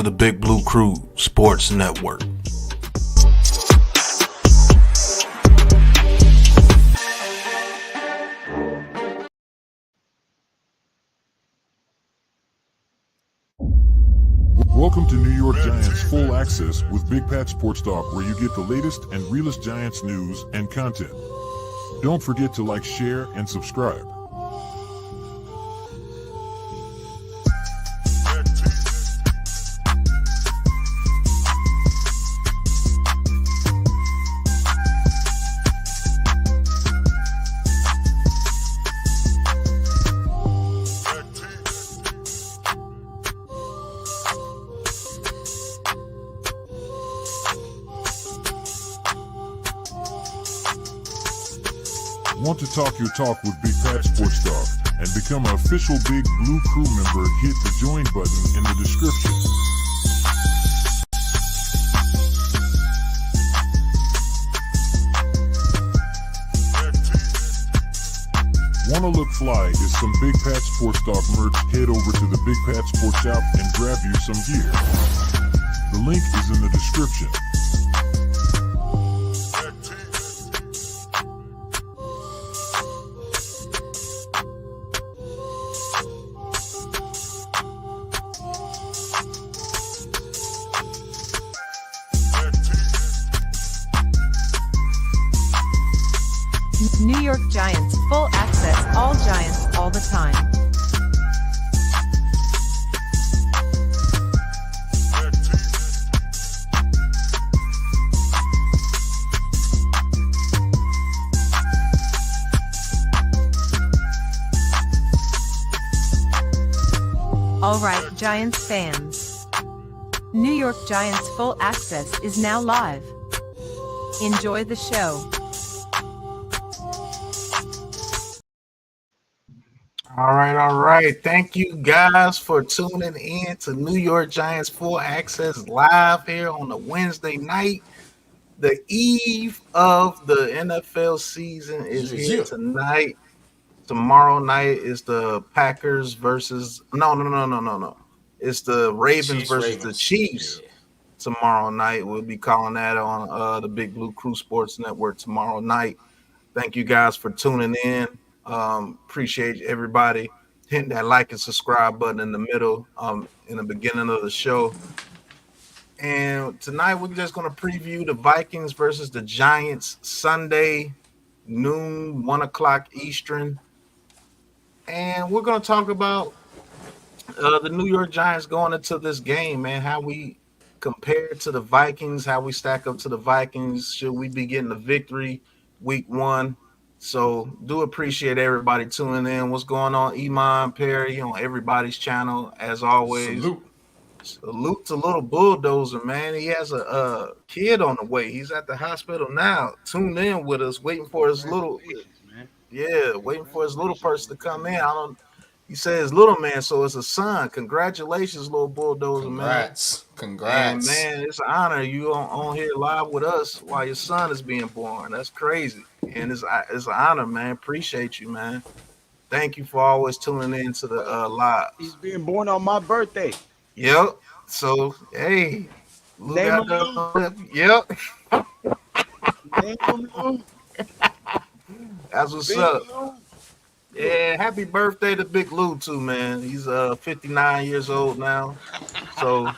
the Big Blue Crew Sports Network. Welcome to New York Giants Full Access with Big Pat Sports Talk, where you get the latest and realest Giants news and content. Don't forget to like, share, and subscribe. Want to talk your talk with Big Pat Sports Talk and become an official Big Blue Crew member? Hit the join button in the description. Wanna look fly is some Big Pat Sports Talk merch? Head over to the Big Pat Sports Shop and grab you some gear. The link is in the description. New York Giants full access, all Giants, all the time. All right, Giants fans. New York Giants full access is now live. Enjoy the show. All right. Thank you guys for tuning in to New York Giants Full Access live here on a Wednesday night. The eve of the NFL season is here tonight. Tomorrow night is the Packers versus no. It's the Ravens versus the Chiefs. Yeah. Tomorrow night. We'll be calling that on the Big Blue Crew Sports Network tomorrow night. Thank you guys for tuning in. Appreciate everybody hitting that like and subscribe button in the middle, in the beginning of the show. And tonight we're just going to preview the Vikings versus the Giants Sunday, noon, 1 o'clock Eastern. And we're going to talk about the New York Giants going into this game, man, how we compare to the Vikings, how we stack up to the Vikings. Should we be getting a victory week 1? So do appreciate everybody tuning in. What's going on, Iman Perry, on everybody's channel, as always. Salute to little bulldozer, man. He has a kid on the way. He's at the hospital now. Tune in with us, waiting for his little person to come in. He says little man, so it's a son. Congratulations, little bulldozer, man. Congrats. And man, it's an honor you on here live with us while your son is being born. That's crazy. And it's an honor, man. Appreciate you, man. Thank you for always tuning in to the live. He's being born on my birthday. Yep. So, hey. Yep. That's what's up. Yeah, happy birthday to Big Lou too, man. He's 59 years old now. So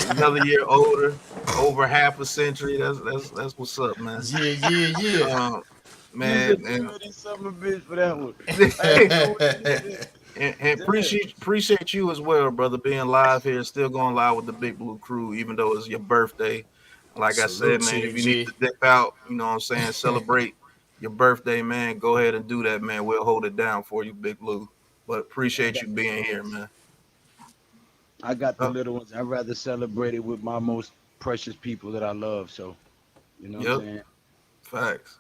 another year older, over half a century. That's what's up, man. Yeah. Man, and bitch for that one. and appreciate you as well, brother, being live here, still going live with the Big Blue Crew, even though it's your birthday. Like I said, man, if you need to dip out, you know what I'm saying, celebrate your birthday, man, go ahead and do that, man. We'll hold it down for you, Big Lou. But appreciate you being here, man. I got the little ones. I'd rather celebrate it with my most precious people that I love. So, you know what I'm saying? Facts.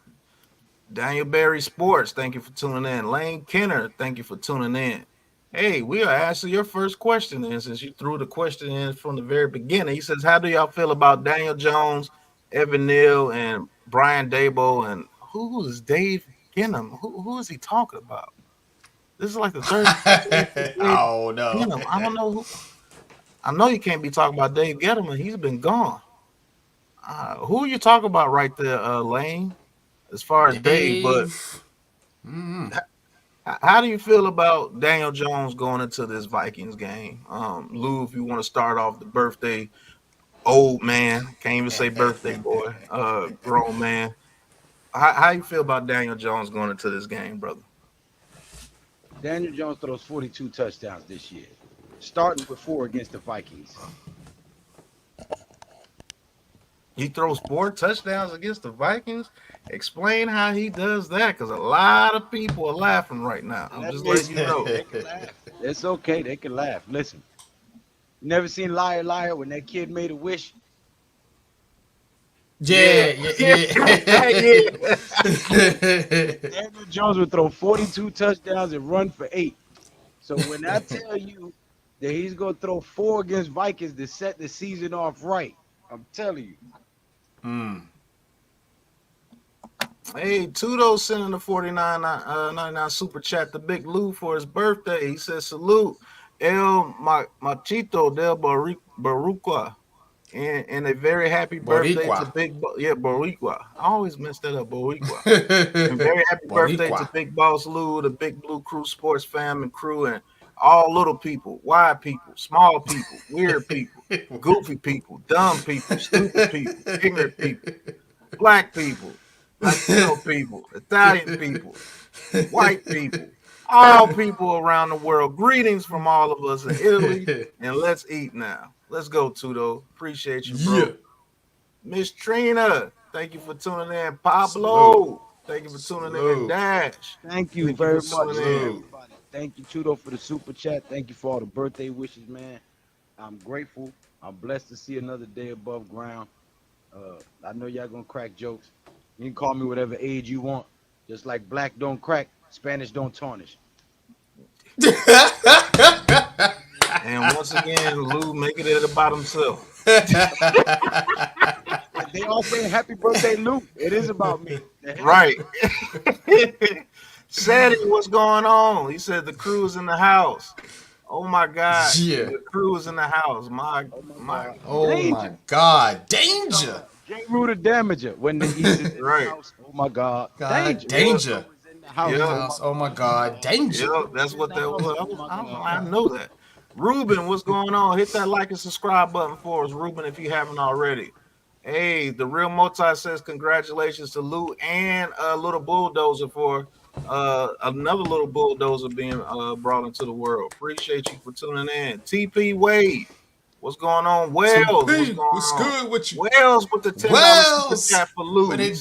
Daniel Berry Sports, thank you for tuning in. Lane Kenner, thank you for tuning in. Hey, we are asking your first question in since you threw the question in from the very beginning. He says, how do y'all feel about Daniel Jones, Evan Neal, and Brian Dable, and who is Dave Ginnam? Who is he talking about? This is like the third. Oh no, Ginnam. I don't know who. I know you can't be talking about Dave Gettleman. He's been gone. Who you talking about right there, Lane? As far as Dave, but Dave. how do you feel about Daniel Jones going into this Vikings game? Lou, if you want to start off the birthday old man, can't even say birthday boy, grown man. How you feel about Daniel Jones going into this game, brother? Daniel Jones throws 42 touchdowns this year, starting with 4 against the Vikings. He throws 4 touchdowns against the Vikings. Explain how he does that, because a lot of people are laughing right now. I'm just letting you know. They can laugh. It's okay. They can laugh. Listen, you never seen Liar Liar when that kid made a wish? Yeah. Yeah. Daniel Jones would throw 42 touchdowns and run for 8. So when I tell you that he's going to throw 4 against Vikings to set the season off right, I'm telling you. Hey, Tudo sending the 99 super chat to Big Lou for his birthday. He says, salute El Machito del Baruqua. And a very happy birthday to Boricua. Boricua. I always mess that up, Boricua. And very happy birthday to Boricua. Big Boss Lou, the Big Blue Crew Sports fam and crew, and all little people, wide people, small people, weird people, goofy people, dumb people, stupid people, ignorant people, black people, Latino people, Italian people, white people, all people around the world. Greetings from all of us in Italy, and let's eat now. Let's go, Tudo. Appreciate you, bro. Yeah. Miss Trina, thank you for tuning in. Salute. Pablo, thank you for tuning in. Salute. Dash, Thank you thank you very for much, tuning in. Salute. everybody. Thank you, Tudo, for the super chat. Thank you for all the birthday wishes, man. I'm grateful. I'm blessed to see another day above ground. I know y'all gonna crack jokes. You can call me whatever age you want. Just like black don't crack, Spanish don't tarnish. And once again, Lou making it about himself. They all say happy birthday, Luke. It is about me. Right. Sadie, what's going on? He said the crew's in the house. Oh my God. Yeah. The crew is in the house. My God. Oh Danger. my God. Danger. J. Rue the Damager. When the East is in Right. the house. Oh my God. God, Danger. danger. Is in the house. Yeah. Oh my God. Danger. Yep, that's what that was. Oh my God. I know that. Ruben, what's going on? Hit that like and subscribe button for us, Ruben, if you haven't already. Hey, the real multi says congratulations to Lou and a little bulldozer for another little bulldozer being brought into the world. Appreciate you for tuning in. TP Wade, what's going on? Wells, what's TP, going what's on? good with you? Wells with the $10 super Wells, chat for Lou. what He it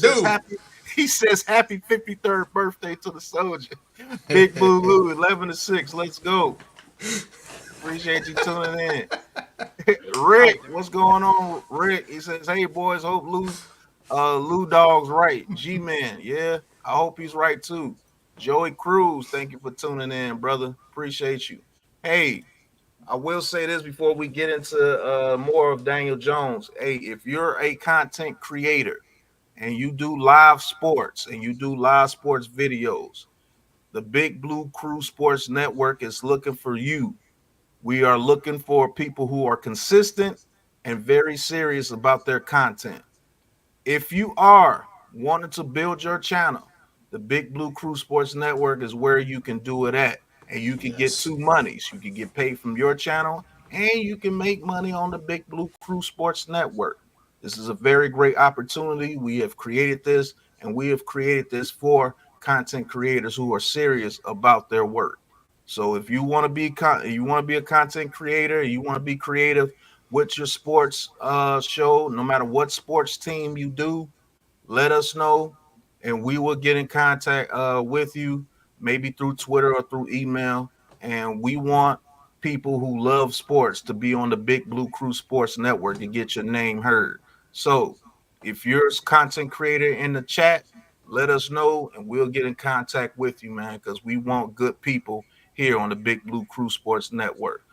says do? happy 53rd birthday to the soldier. Big Blue Lou, 11 to 6. Let's go. Appreciate you tuning in. Rick, what's going on? Rick, he says, hey boys, hope Lou Dog's right. G-Man, yeah, I hope he's right too. Joey Cruz, thank you for tuning in, brother. Appreciate you. Hey, I will say this before we get into more of Daniel Jones. Hey, if you're a content creator and you do live sports and you do live sports videos, the Big Blue Crew Sports Network is looking for you. We are looking for people who are consistent and very serious about their content. If you are wanting to build your channel, the Big Blue Crew Sports Network is where you can do it at. And you can get Yes. two monies. You can get paid from your channel and you can make money on the Big Blue Crew Sports Network. This is a very great opportunity. We have created this and we have created this for content creators who are serious about their work. So if you want to be a content creator, you want to be creative with your sports show, no matter what sports team you do, let us know and we will get in contact with you, maybe through Twitter or through email. And we want people who love sports to be on the Big Blue Crew Sports Network to get your name heard. So if you're a content creator in the chat, let us know and we'll get in contact with you, man, because we want good people here on the Big Blue Crew Sports Network.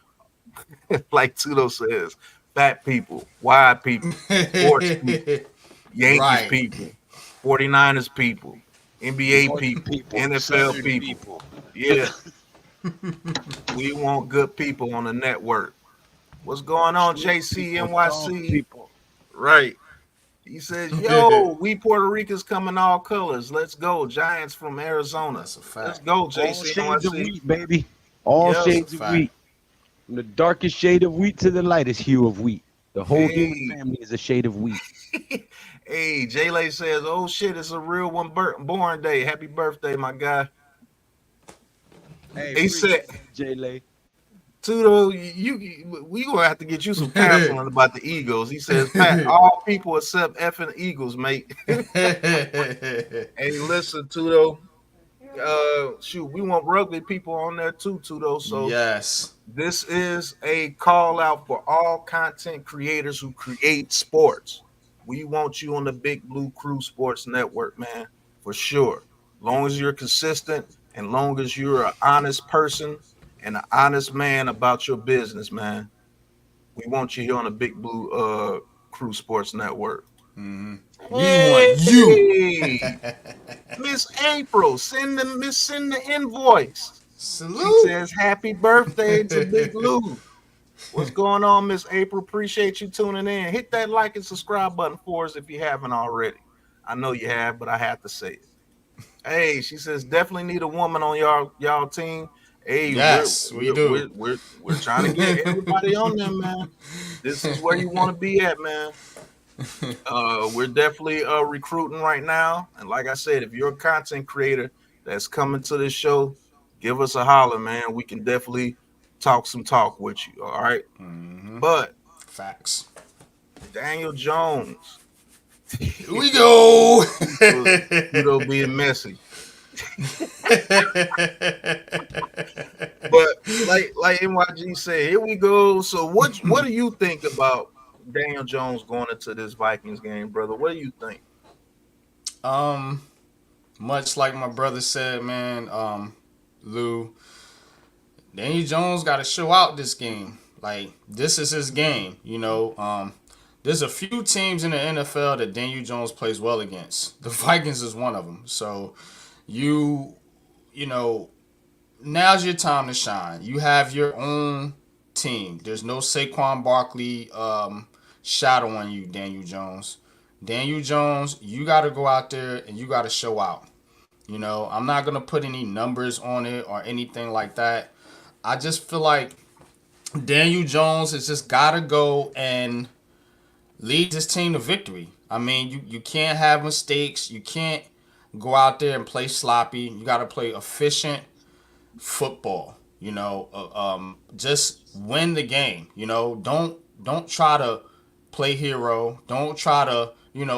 Like Tudo says, fat people, wide people, sports people, Yankees Right. people, 49ers people, NBA Northern people, people, NFL Southern people. people. Yeah, we want good people on the network. What's going on, Street JC people, talk NYC? people. Right. He says, "Yo, we Puerto Ricans come in all colors. Let's go, Giants from Arizona. That's a Let's fact. go, All JC shades of NYC. wheat, baby. All Yep. That's a shades of fact. wheat. From the darkest shade of wheat to the lightest hue of wheat. The whole human Hey, family is a shade of wheat. hey, J Lay says, "Oh shit, it's a real one born day. Happy birthday, my guy." Hey, He said, appreciate that, J Lay. "Tudo, we gonna have to get you some counseling about the Eagles." He says, "Pat, all people except effing Eagles, mate." Hey, listen, Tudo. Shoot, we want rugby people on there too, Tudo. So Yes. this is a call out for all content creators who create sports. We want you on the Big Blue Crew Sports Network, man, for sure. Long as you're consistent and long as you're an honest person and an honest man about your business, man, we want you here on the Big Blue Crew Sports Network. We want you. Hey, Miss April, send the invoice. She Salute. says, "Happy birthday to Big Lou." What's going on, Miss April? Appreciate you tuning in. Hit that like and subscribe button for us if you haven't already. I know you have, but I have to say it. Hey, she says, definitely need a woman on y'all team. Hey, Yes, we do. we're trying to get everybody on there, man. This is where you want to be at, man. We're definitely recruiting right now. And like I said, if you're a content creator that's coming to this show, give us a holler, man. We can definitely talk some talk with you. All right. But Facts. Daniel Jones, Here we go. Pluto being messy. But like NYG said, here we go. So what do you think about Daniel Jones going into this Vikings game, brother? What do you think? um, Much like my brother said, man, Lou, Daniel Jones got to show out this game. Like, this is his game, you know. There's a few teams in the NFL that Daniel Jones plays well against. The Vikings is one of them. So you know, now's your time to shine. You have your own team. There's no Saquon Barkley shadow on you, Daniel Jones. Daniel Jones, you got to go out there and you got to show out. You know, I'm not going to put any numbers on it or anything like that. I just feel like Daniel Jones has just got to go and lead his team to victory. I mean, you can't have mistakes. You can't go out there and play sloppy. You got to play efficient football. You know, just win the game. You know, don't try to play hero. Don't try to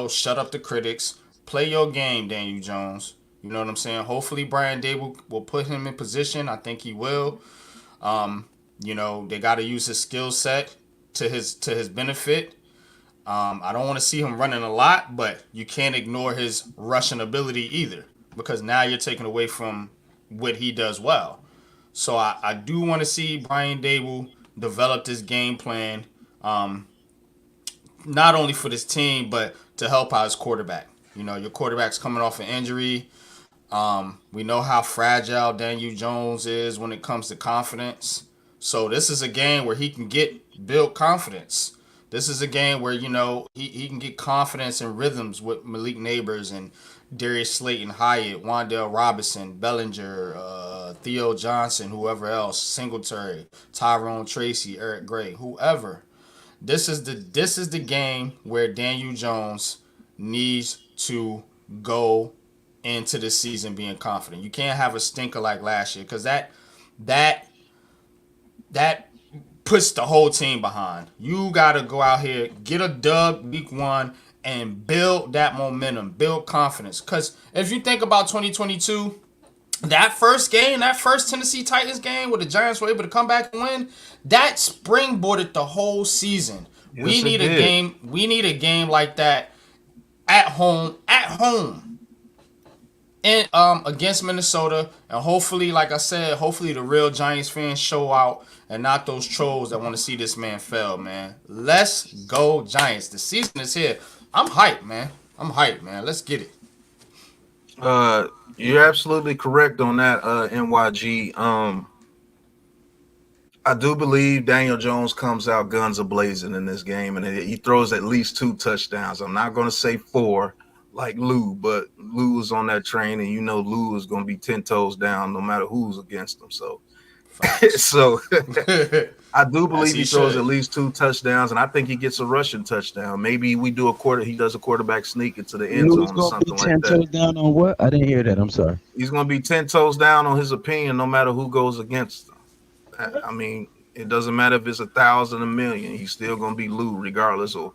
shut up the critics. Play your game, Daniel Jones. You know what I'm saying? Hopefully, Brian Dable will put him in position. I think he will. You know, they got to use his skill set to his benefit. I don't want to see him running a lot, but you can't ignore his rushing ability either, because now you're taking away from what he does well. So I do want to see Brian Dable develop this game plan, not only for this team, but to help out his quarterback. You know, your quarterback's coming off an injury. We know how fragile Daniel Jones is when it comes to confidence. So this is a game where he can build confidence. This is a game where, he can get confidence and rhythms with Malik Neighbors and Darius Slayton, Hyatt, Wandale Robinson, Bellinger, Theo Johnson, whoever else, Singletary, Tyrone Tracy, Eric Gray, whoever. This is the game where Daniel Jones needs to go into the season being confident. You can't have a stinker like last year, because that puts the whole team behind. You got to go out here, get a dub week 1, and build that momentum, build confidence. Because if you think about 2022, that first Tennessee Titans game where the Giants were able to come back and win, that springboarded the whole season. Yes, we need a game. We need a game like that at home, and against Minnesota, and hopefully, like I said, hopefully the real Giants fans show out and not those trolls that want to see this man fail, man. Let's go Giants. The season is here. I'm hyped, man. Let's get it. You're absolutely correct on that, NYG. I do believe Daniel Jones comes out guns a blazing in this game, and he throws at least 2 touchdowns. I'm not going to say 4 like Lou, but Lou is on that train, and you know Lou is going to be 10 toes down no matter who's against him. So, Facts. so I do As believe he he throws at should. least 2 touchdowns, and I think he gets a rushing touchdown. Maybe we do a quarter. He does a quarterback sneak into the end Lou's zone or gonna be something like 10 that. toes down on what? I didn't hear that. I'm sorry. He's going to be 10 toes down on his opinion, no matter who goes against him. I mean, it doesn't matter if it's 1,000, a million. He's still going to be Lou, regardless of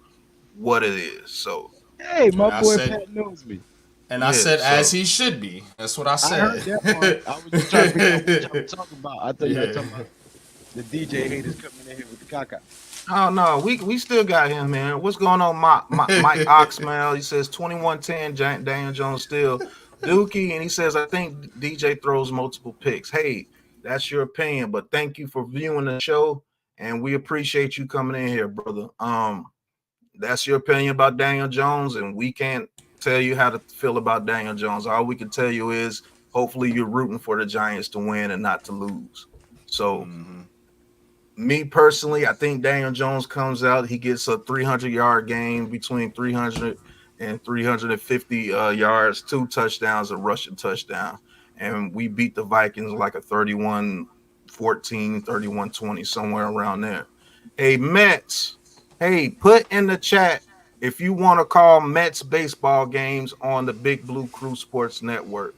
what it is. So, Hey, my And I boy said Pat knows me. and I yeah. said as So, he should be. That's what I I heard said. that part. I was just trying to figure out what y'all were talking about. I thought y'all were Yeah. talking about the DJ haters coming in here with the caca. oh no, we still got him, man. What's going on, Mike Oxmel? He says 21-10. Daniel Jones still Dookie, and he says I think DJ throws multiple picks. Hey, that's your opinion, but thank you for viewing the show, and we appreciate you coming in here, brother. That's your opinion about Daniel Jones, and we can't tell you how to feel about Daniel Jones. All we can tell you is hopefully you're rooting for the Giants to win and not to lose. So, me personally, I think Daniel Jones comes out, he gets a 300-yard game, between 300 and 350 yards, 2 touchdowns, a rushing touchdown. And we beat the Vikings like a 31-14, 31-20, somewhere around there. Hey, Mets. Hey, put in the chat if you want to call Mets baseball games on the Big Blue Crew Sports Network.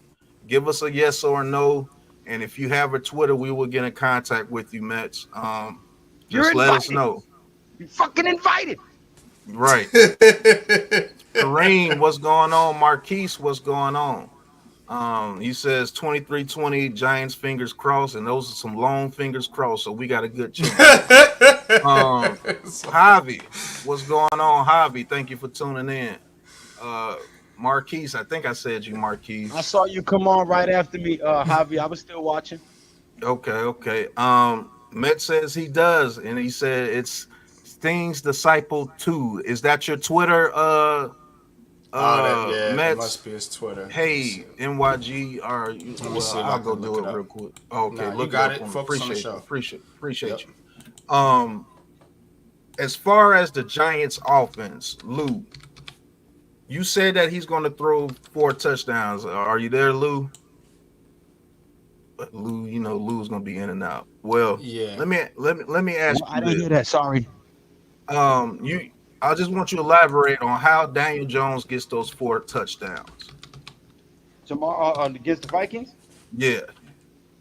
Give us a yes or a no. And if you have a Twitter, we will get in contact with you, Mets. You're Just let us invited. know. You fucking invited. Right. Kareem, what's going on? Marquise, what's going on? He says 23-20 Giants fingers crossed, and those are some long fingers crossed, so we got a good chance. Javi, what's going on, Javi? Thank you for tuning in. Marquise, I think I said you, I Marquise. saw you come on right after me, Javi. I was still watching. Okay. Met says he does, and he said it's Sting's Disciple 2. Is that your Twitter, Oh, that yeah, it Mets? must be his Twitter. Let me see. Hey, NYG, are you, Let me well, see if I I'll go can look do it it real up. quick. Okay, Nah, you look it got up it. for me. Focus on the Appreciate you. show. Appreciate Yep. you. As far as the Giants offense, Lou, you said that he's going to throw 4 touchdowns. Are you there, Lou? But Lou, you know Lou's going to be in and out. Well, Yeah. let me ask I you didn't this. hear that. Sorry. You, I just want you to elaborate on how Daniel Jones gets those 4 touchdowns. Tomorrow against the Vikings. Yeah.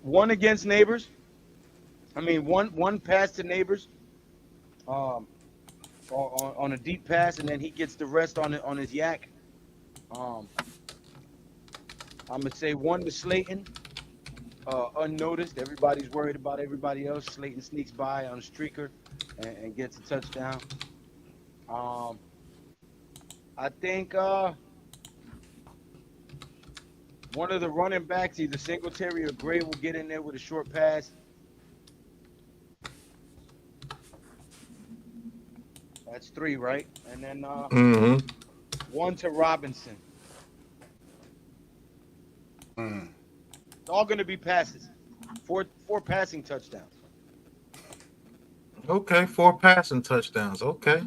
One against neighbors. I mean, one pass to neighbors. Um, on a deep pass, and then he gets the rest on his yak. Um, I'm gonna say one to Slayton, unnoticed. Everybody's worried about everybody else. Slayton sneaks by on a streaker and gets a touchdown. Um, I think one of the running backs, either Singletary or Gray, will get in there with a short pass. That's 3, right? And then Mm-hmm. one to Robinson. It's all going to be passes. Four passing touchdowns. Okay, 4 passing touchdowns. Okay.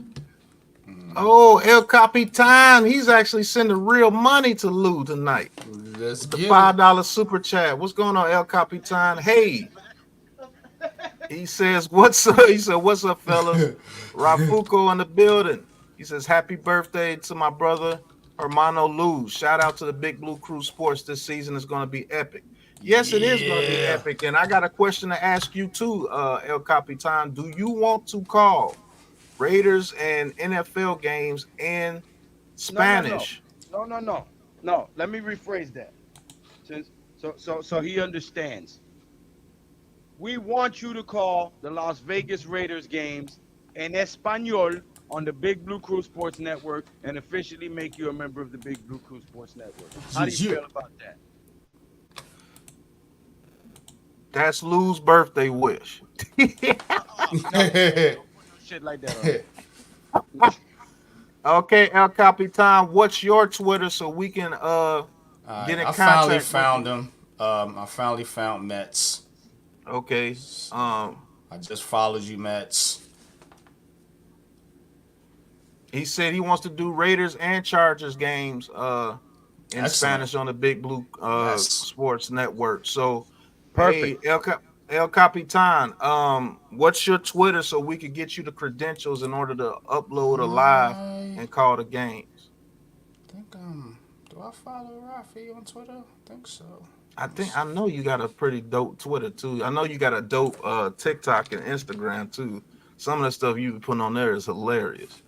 Oh, El Capitan, he's actually sending real money to Lou tonight. Let's The get it. $5 super chat. What's going on, El Capitan? Hey, he says, "What's up?" He said, "What's up, fellas?" Rafuko in the building. He says, "Happy birthday to my brother Hermano Lou. Shout out to the Big Blue Crew Sports. This season is going to be epic." Yes, it is going to be Yeah. epic. And I got a question to ask you too, El Capitan. Do you want to call Raiders and NFL games in No, no, no, Spanish? no, no, no, no. Let me rephrase that. So he understands. We want you to call the Las Vegas Raiders games en español on the Big Blue Crew Sports Network and officially make you a member of the Big Blue Crew Sports Network. How do you Yeah. feel about that? That's Lou's birthday wish. No, don't put no shit like that on there. Okay, El Capitan, what's your Twitter so we can get in I finally contact with found you? him. I finally found Mets. Okay. Um I just followed you, Mets. He said he wants to do Raiders and Chargers games in Excellent. Spanish on the Big Blue Yes. Sports Network. So, Perfect. hey, El Capitan, what's your Twitter so we could get you the credentials in order to upload a live I and call the games? think do I follow Rafi on Twitter? I think so. Let me I see. know you got a pretty dope Twitter too. I know you got a dope TikTok and Instagram too. Some of the stuff you be putting on there is hilarious.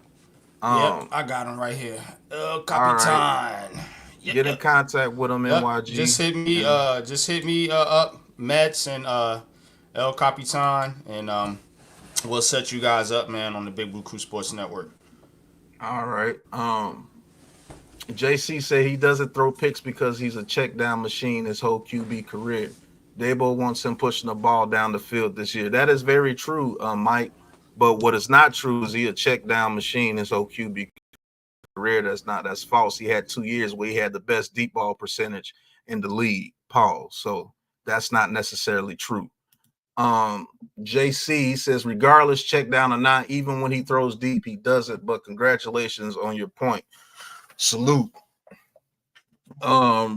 Yep, Um, I got him right here. El all right, Capitan. get in Yep. contact with him, Yep. NYG, and Just hit me up, Mets and El Capitan, and we'll set you guys up, man, on the Big Blue Crew Sports Network. all right. JC said he doesn't throw picks because he's a check down machine his whole QB career. Dabo wants him pushing the ball down the field this year. That is very true, Mike. But what is not true is he a check down machine his whole QB career. That's false. He had 2 years where he had the best deep ball percentage in the league. Pause. So that's not necessarily true. Um, JC says, regardless, check down or not, even when he throws deep, he does it. But congratulations on your point. Salute.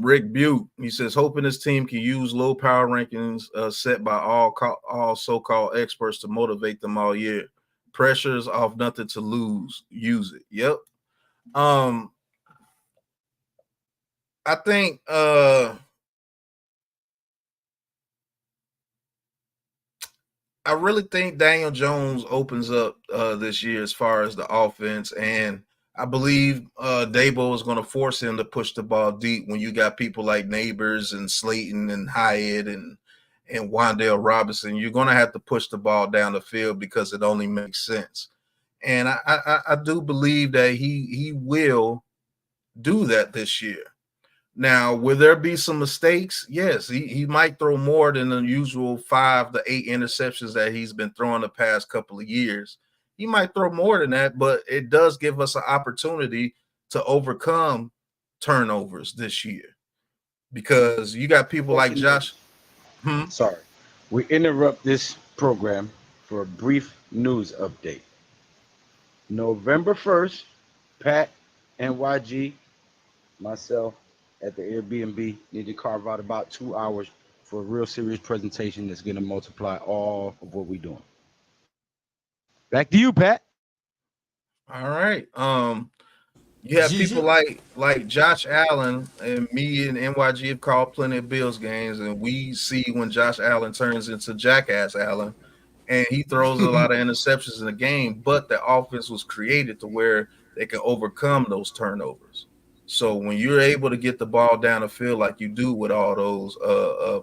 Rick Butte, he says, hoping his team can use low power rankings set by all so-called experts to motivate them all year. Pressures off nothing to lose. Use it. Yep. Um, I think I really think Daniel Jones opens up this year as far as the offense, and I believe Dabo is going to force him to push the ball deep when you got people like Neighbors and Slayton and Hyatt and Wandale Robinson. You're going to have to push the ball down the field because it only makes sense. And I do believe that he will do that this year. Now, will there be some mistakes? Yes, he might throw more than the usual 5 to 8 interceptions that he's been throwing the past couple of years. He might throw more than that, but it does give us an opportunity to overcome turnovers this year because you got people like Broken Josh. news. Hmm? Sorry. We interrupt this program for a brief news update. November 1st, Pat, NYG, myself at the Airbnb need to carve out about 2 hours for a real serious presentation that's going to multiply all of what we're doing. Back to you, Pat. All right. You have people GG. like Josh Allen and me and NYG have called plenty of Bills games, and we see when Josh Allen turns into Jackass Allen, and he throws a lot of interceptions in the game. But the offense was created to where they can overcome those turnovers. So when you're able to get the ball down the field like you do with all those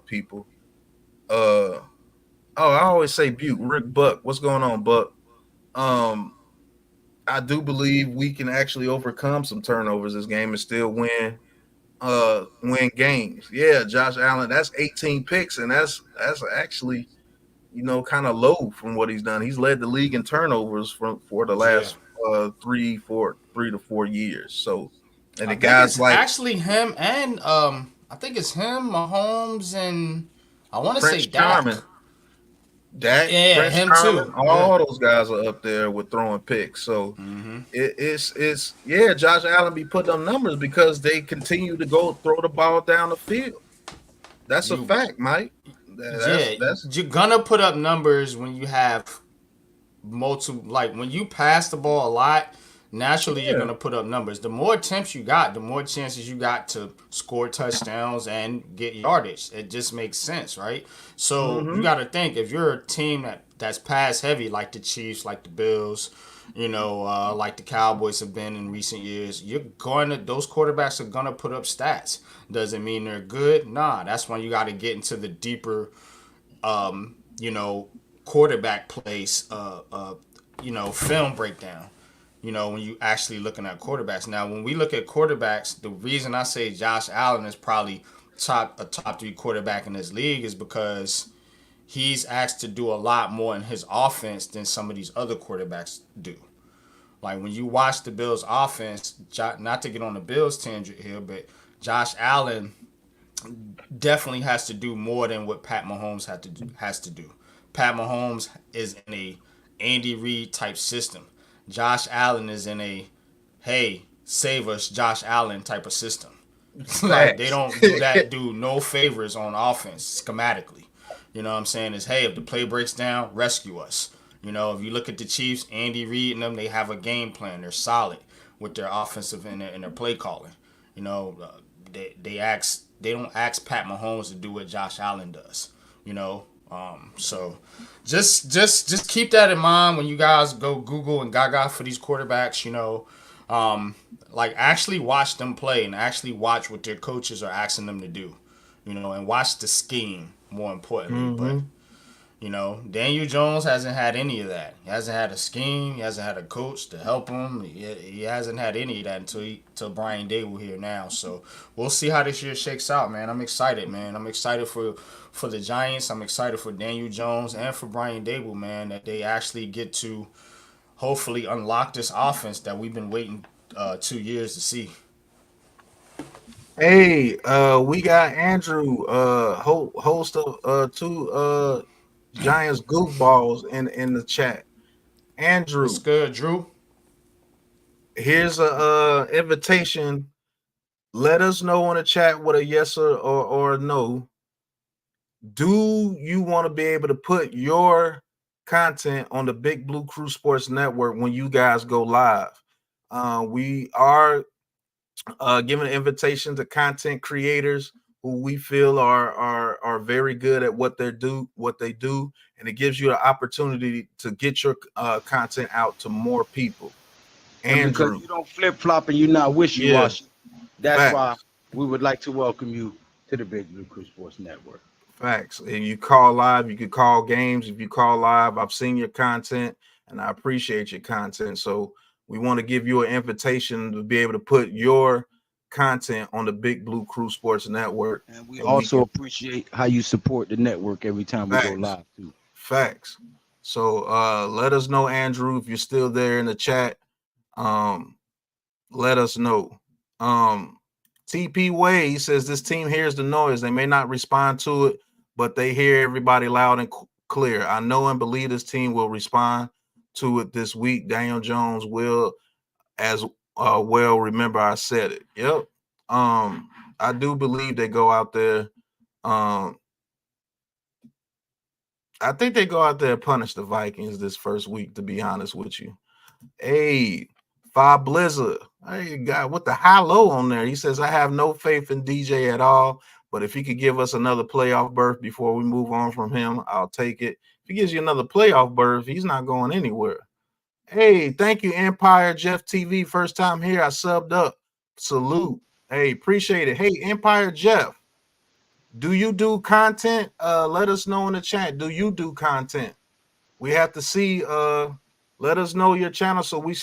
people, uh, oh, I always say Butte, Rick Buck, what's going on, Buck? Um, I do believe we can actually overcome some turnovers this game and still win games. Yeah, Josh Allen, that's 18 picks, and that's actually, kind of low from what he's done. He's led the league in turnovers for the Yeah. last 3 to 4 years. So, and I the think guys it's like actually him and I think it's him, Mahomes, and I want to say Prince Dak. Charming, Dak, Yeah, Prince him Charming, too. Yeah. all those guys are up there with throwing picks. So Mm-hmm. it's yeah, Josh Allen be putting up numbers because they continue to go throw the ball down the field. That's a You, fact, Mike. yeah, That's you're gonna put up numbers when you have multiple. Like when you pass the ball a lot, naturally you're yeah. gonna put up numbers. The more attempts you got, the more chances you got to score touchdowns and get yardage. It just makes sense, right? So you Mm-hmm. got to think if you're a team that's pass heavy, like the Chiefs, like the Bills, like the Cowboys have been in recent years, those quarterbacks are gonna put up stats. Doesn't mean they're good. Nah, that's when you got to get into the deeper, um, you know, quarterback plays, film breakdown. When you actually looking at quarterbacks. Now, when we look at quarterbacks, the reason I say Josh Allen is probably a top 3 quarterback in this league is because he's asked to do a lot more in his offense than some of these other quarterbacks do. Like when you watch the Bills' offense, not to get on the Bills tangent here, but Josh Allen definitely has to do more than what Pat Mahomes has to do. Pat Mahomes is in a Andy Reid type system. Josh Allen is in a hey, save us, Josh Allen type of system. Like they Facts. don't do that, do no favors on offense schematically. You know what I'm saying? Is hey, if the play breaks down, rescue us. You know, if you look at the Chiefs, Andy Reid and them, they have a game plan. They're solid with their offensive and their play calling. You know, they don't ask Pat Mahomes to do what Josh Allen does. You know, so just keep that in mind when you guys go Google and Gaga for these quarterbacks. You know, like actually watch them play and actually watch what their coaches are asking them to do. You know, and watch the scheme more importantly. But Mm-hmm. you know, Daniel Jones hasn't had any of that. He hasn't had a scheme. He hasn't had a coach to help him. He hasn't had any of that until Brian Dable here now. So we'll see how this year shakes out, man. I'm excited, man. I'm excited for the Giants. I'm excited for Daniel Jones and for Brian Dable, man, that they actually get to hopefully unlock this offense that we've been waiting 2 years to see. Hey, we got Andrew, host of two Giants goofballs in the chat. What's Andrew, good, Drew? here's a invitation. Let us know in the chat with a yes or a no. Do you want to be able to put your content on the Big Blue Crew Sports Network when you guys go live? We are giving an invitation to content creators who we feel are very good at what they do, and it gives you the opportunity to get your content out to more people. And because Andrew, you don't flip flop and you're not wishy yeah, washy, that's why facts, we would like to welcome you to the Big Blue Crew Sports Network. facts. And you call live, you could call games. If you call live, I've seen your content and I appreciate your content. So we want to give you an invitation to be able to put your content on the Big Blue Crew Sports Network, And we and we also can appreciate how you support the network every time we go facts. live too. Facts. So let us know, Andrew, if you're still there in the chat. Um, let us know. TP Way says this team hears the noise. They may not respond to it, but they hear everybody loud and clear. I know and believe this team will respond to it this week. Daniel Jones will as well. Remember, I said it. Yep. I do believe they go out there. Um, I think they go out there and punish the Vikings this first week, to be honest with you. Hey, Five Blizzard. Hey, God, with the high low on there. He says, I have no faith in DJ at all, but if he could give us another playoff berth before we move on from him, I'll take it. If he gives you another playoff berth, he's not going anywhere. Hey, thank you, Empire Jeff TV. First time here. I subbed up. Salute. Hey, appreciate it. Hey, Empire Jeff. Do you do content? Let us know in the chat. Do you do content? We have to see. Let us know your channel so we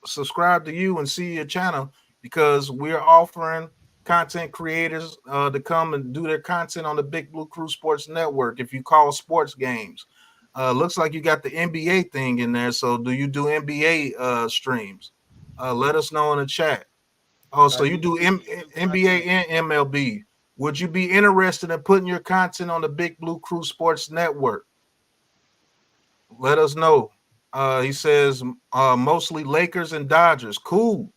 subscribe to you and see your channel, because we're offering content creators to come and do their content on the Big Blue Crew Sports Network. If you call sports games, looks like you got the NBA thing in there. So do you do NBA streams? Let us know in the chat. Oh, so I you do do NBA NBA content. and MLB. Would you be interested in putting your content on the Big Blue Crew Sports Network? Let us know. He says mostly Lakers and Dodgers. Cool.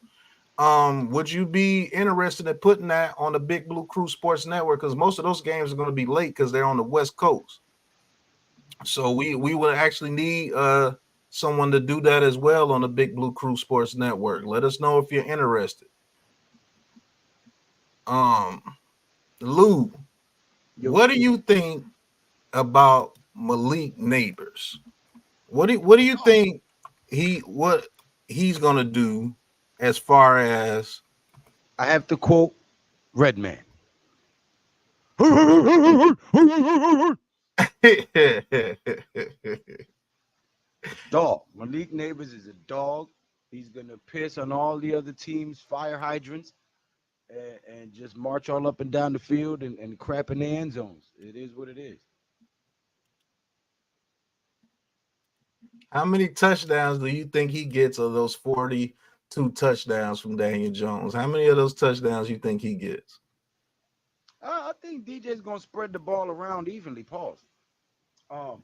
Would you be interested in putting that on the Big Blue Crew Sports Network? Because most of those games are going to be late because they're on the West Coast. So we would actually need someone to do that as well on the Big Blue Crew Sports Network. Let us know if you're interested. Lou, Yo, what do you think about Malik Neighbors? What do you think what he's gonna do as far as I have to quote Redman. Dog. Malik Neighbors is a dog. He's gonna piss on all the other teams' fire hydrants and just march all up and down the field and crap in the end zones. It is what it is. how many touchdowns do you think he gets of those 42 touchdowns from Daniel Jones? How many of those touchdowns you think he gets? I think DJ's gonna spread the ball around evenly. Pause. Um,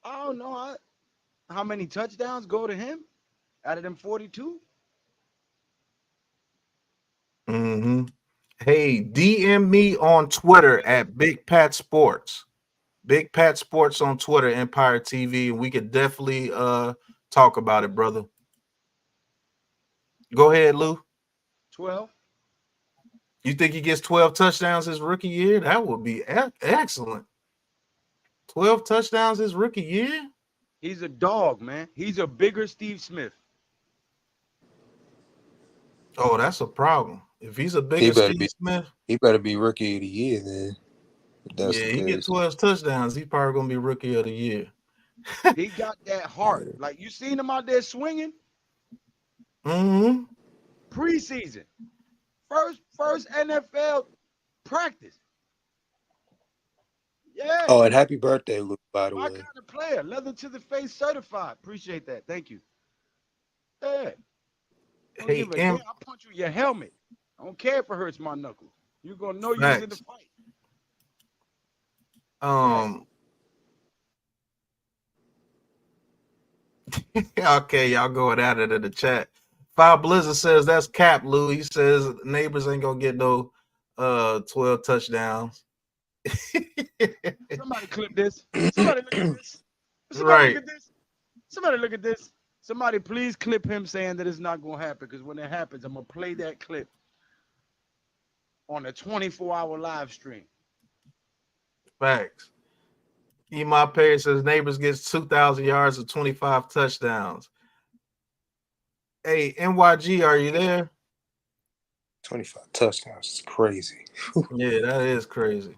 I don't know how many touchdowns go to him out of them 42. Mm-hmm. Hey, DM me on Twitter at Big Pat Sports. Big Pat Sports on Twitter, Empire TV, and we could definitely talk about it, brother. Go ahead, Lou. 12. You think he gets 12 touchdowns his rookie year? That would be excellent. 12 touchdowns his rookie year? He's a dog, man. He's a bigger Steve Smith. Oh, that's a problem. If he's a He bigger better Steve be Smith, he better be rookie of the year then. If that's yeah, the he get case. 12 touchdowns. He's probably gonna be rookie of the year. He got that heart. Like you seen him out there swinging Mm-hmm. preseason. First NFL practice. Yeah. Oh, and happy birthday, Luke, by the My way. kind of player. Leather to the face certified. Appreciate that. Thank you. Yeah. Don't Hey, give a damn. M I punch you in your helmet. I don't care if it hurts my knuckles. You're gonna know you was in the facts. fight. Yeah. Um okay, y'all going at it in the chat. Five Blizzard says that's cap, Lou. He says neighbors ain't gonna get no 12 touchdowns. Somebody clip this. Somebody look at this. Somebody look Right. at this. Somebody look at this. Somebody please clip him saying that it's not gonna happen. Because when it happens, I'm gonna play that clip on a 24-hour live stream. Facts. Ema Perry says neighbors gets 2,000 yards of 25 touchdowns. Hey, NYG, are you there? 25 touchdowns. It's crazy. Yeah, that is crazy.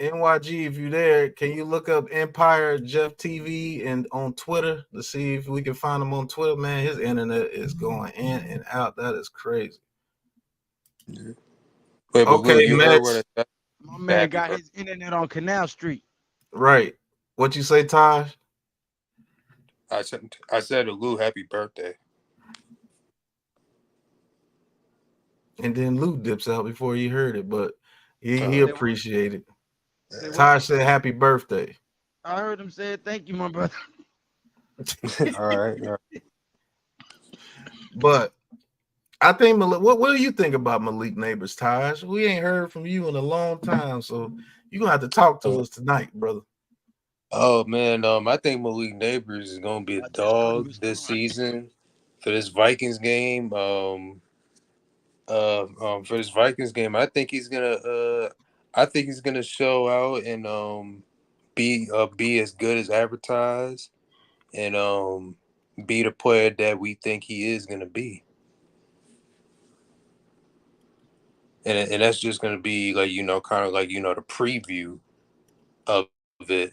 NYG, if you there, can you look up Empire Jeff TV and on Twitter to see if we can find him on Twitter? Man, his internet is going in and out. That is crazy. Yeah. Wait, but Lou, Okay, you heard what Mets. I said? My man got his internet on Canal Street. Right. What you say, Taj? I said to Lou, happy birthday. And then Lou dips out before he heard it, but he Say what? appreciated it. Say what? Taj said happy birthday. I heard him say thank you, my brother. All right. But I think what do you think about Malik Neighbors, Taj? We ain't heard from you in a long time, so you're gonna have to talk to us tonight, brother. Oh man, I think Malik Neighbors is gonna be a I just thought he dog was this fine. season for this Vikings game. For this Vikings game, I think he's gonna show out and be as good as advertised and be the player that we think he is gonna be. And that's just gonna be like kind of like the preview of it,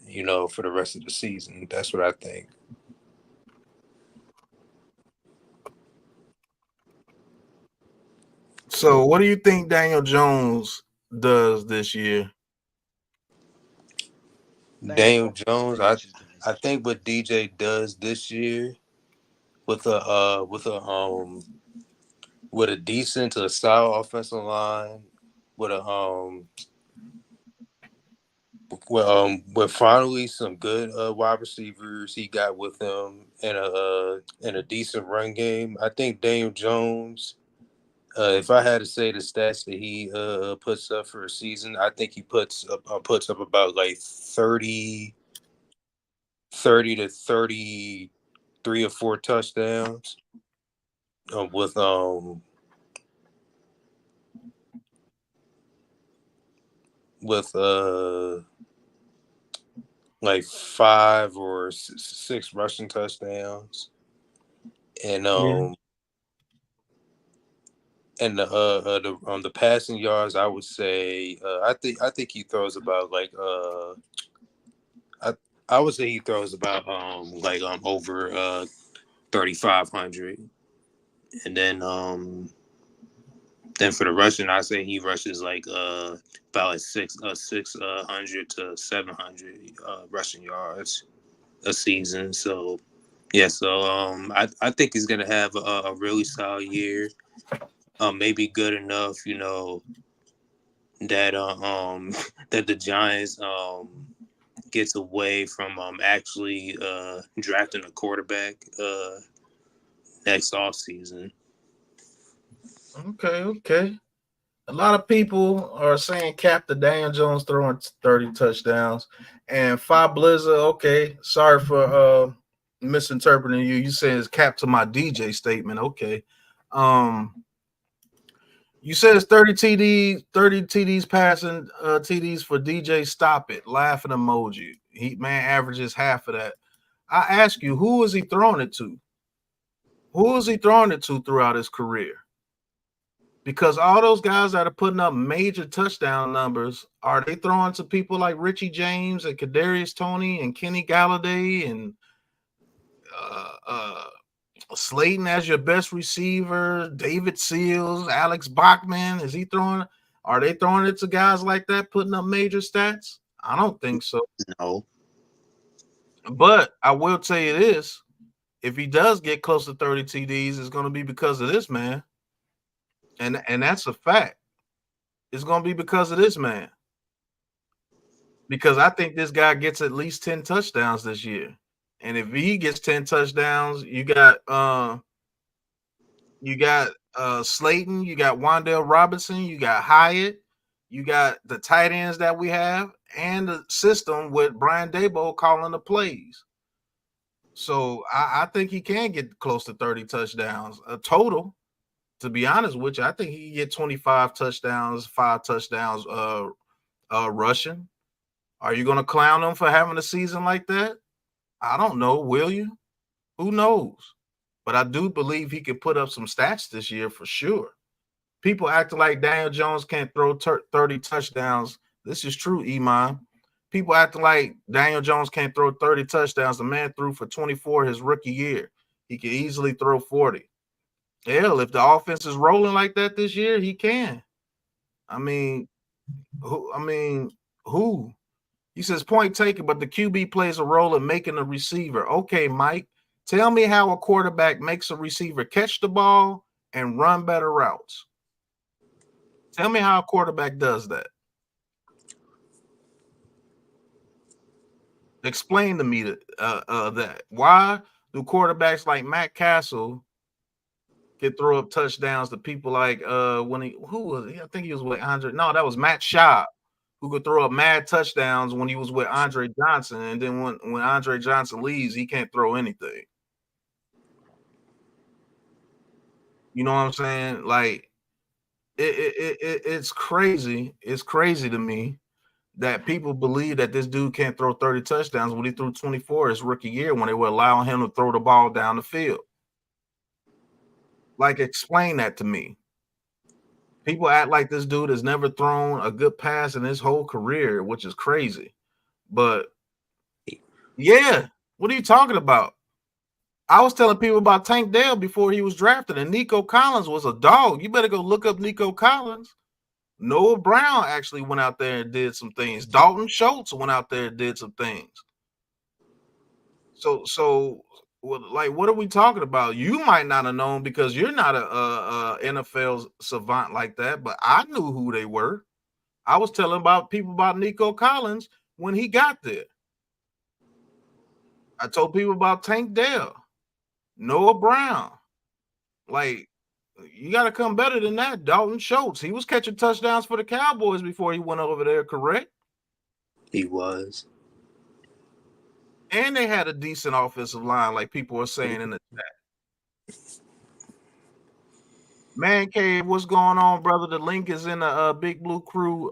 for the rest of the season. That's what I think. So what do you think Daniel Jones does this year? Daniel Jones, I think what DJ does this year with a decent to a solid offensive line, with a with finally some good wide receivers he got with him and a decent run game. I think Daniel Jones, if I had to say the stats that he puts up for a season, I think he puts up about like 30 to 33 or 4 touchdowns with with like 5 or 6 rushing touchdowns, and and the passing yards, I would say I think he throws about like I would say he throws about over 3,500, and then for the rushing, I say he rushes like about like 600 to 700 rushing yards a season. So yeah, so I think he's gonna have a really solid year. Maybe good enough, that that the Giants gets away from actually drafting a quarterback next offseason. Okay. A lot of people are saying cap to Daniel Jones throwing 30 touchdowns. And Five Blizzard, okay. Sorry for misinterpreting you. You saying it's cap to my DJ statement. Okay. You said it's 30 TDs passing TDs for DJ. Stop it. Laughing emoji. He man averages half of that. I ask you, who is he throwing it to? Who is he throwing it to throughout his career? Because all those guys that are putting up major touchdown numbers, are they throwing to people like Richie James and Kadarius Toney and Kenny Galladay and Slayton as your best receiver, David Seals, Alex Bachman? Is he throwing? Are they throwing it to guys like that, putting up major stats? I don't think so. No. But I will tell you this: if he does get close to 30 TDs, it's going to be because of this man, and that's a fact. It's going to be because of this man. Because I think this guy gets at least 10 touchdowns this year. And if he gets 10 touchdowns, you got Slayton, you got Wan'Dale Robinson, you got Hyatt, you got the tight ends that we have, and the system with Brian Daboll calling the plays. So I think he can get close to 30 touchdowns total. To be honest with you, I think he can get 25 touchdowns, 5 touchdowns rushing. Are you going to clown him for having a season like that? I don't know. Will you? Who knows? But I do believe he can put up some stats this year for sure. People acting like Daniel Jones can't throw 30 touchdowns. This is true, Iman. People acting like Daniel Jones can't throw 30 touchdowns. The man threw for 24 his rookie year. He can easily throw 40. Hell, if the offense is rolling like that this year, he can. I mean, who? He says, point taken, but the QB plays a role in making a receiver. Okay, Mike, tell me how a quarterback makes a receiver catch the ball and run better routes. Tell me how a quarterback does that. Explain to me that. Why do quarterbacks like Matt Castle can throw up touchdowns to people like who was he? I think he was with Andre. No, that was Matt Schaub, who could throw up mad touchdowns when he was with Andre Johnson. And then when Andre Johnson leaves, he can't throw anything. You know what I'm saying? Like, it's crazy. It's crazy to me that people believe that this dude can't throw 30 touchdowns when he threw 24 his rookie year when they were allowing him to throw the ball down the field. Like, explain that to me. People act like this dude has never thrown a good pass in his whole career, which is crazy. But yeah, what are you talking about? I was telling people about Tank Dell before he was drafted, and Nico Collins was a dog. You better go look up Nico Collins. Noah Brown actually went out there and did some things. Dalton Schultz went out there and did some things. So like, what are we talking about? You might not have known because you're not a NFL savant like that, but I knew who they were. I was telling people about Nico Collins when he got there. I told people about Tank Dell, Noah Brown. Like, you got to come better than that. Dalton Schultz, he was catching touchdowns for the Cowboys before he went over there, correct? He was. And they had a decent offensive line, like people are saying in the chat. Man Cave, what's going on, brother? The link is in the Big Blue Crew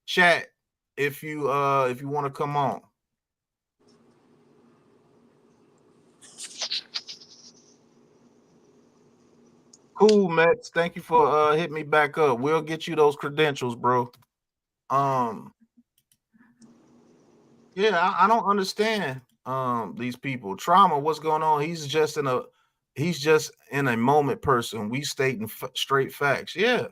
chat if you want to come on. Cool, Mets. Thank you for hitting me back up. We'll get you those credentials, bro. Yeah, I don't understand these people. Trauma, what's going on? He's just in a moment person. We stating straight facts. Yeah.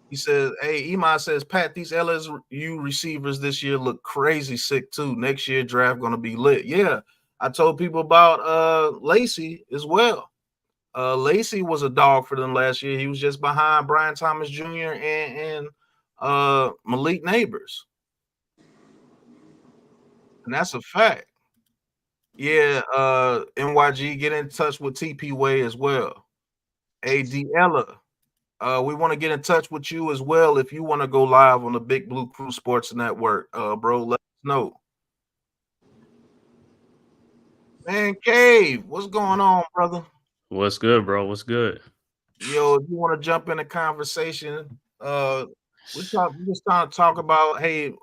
He says, hey, Iman says, Pat, these LSU receivers this year look crazy sick too. Next year draft gonna be lit. Yeah. I told people about Lacey as well. Lacey was a dog for them last year. He was just behind Brian Thomas Jr. and Malik Neighbors. And that's a fact. Yeah, NYG, get in touch with TP Way as well. AD Ella, we want to get in touch with you as well if you want to go live on the Big Blue Crew Sports Network. Bro, let us know. Man, Cave, what's going on, brother? What's good, bro? What's good? Yo, if you want to jump in the conversation, we just trying to talk about, hey,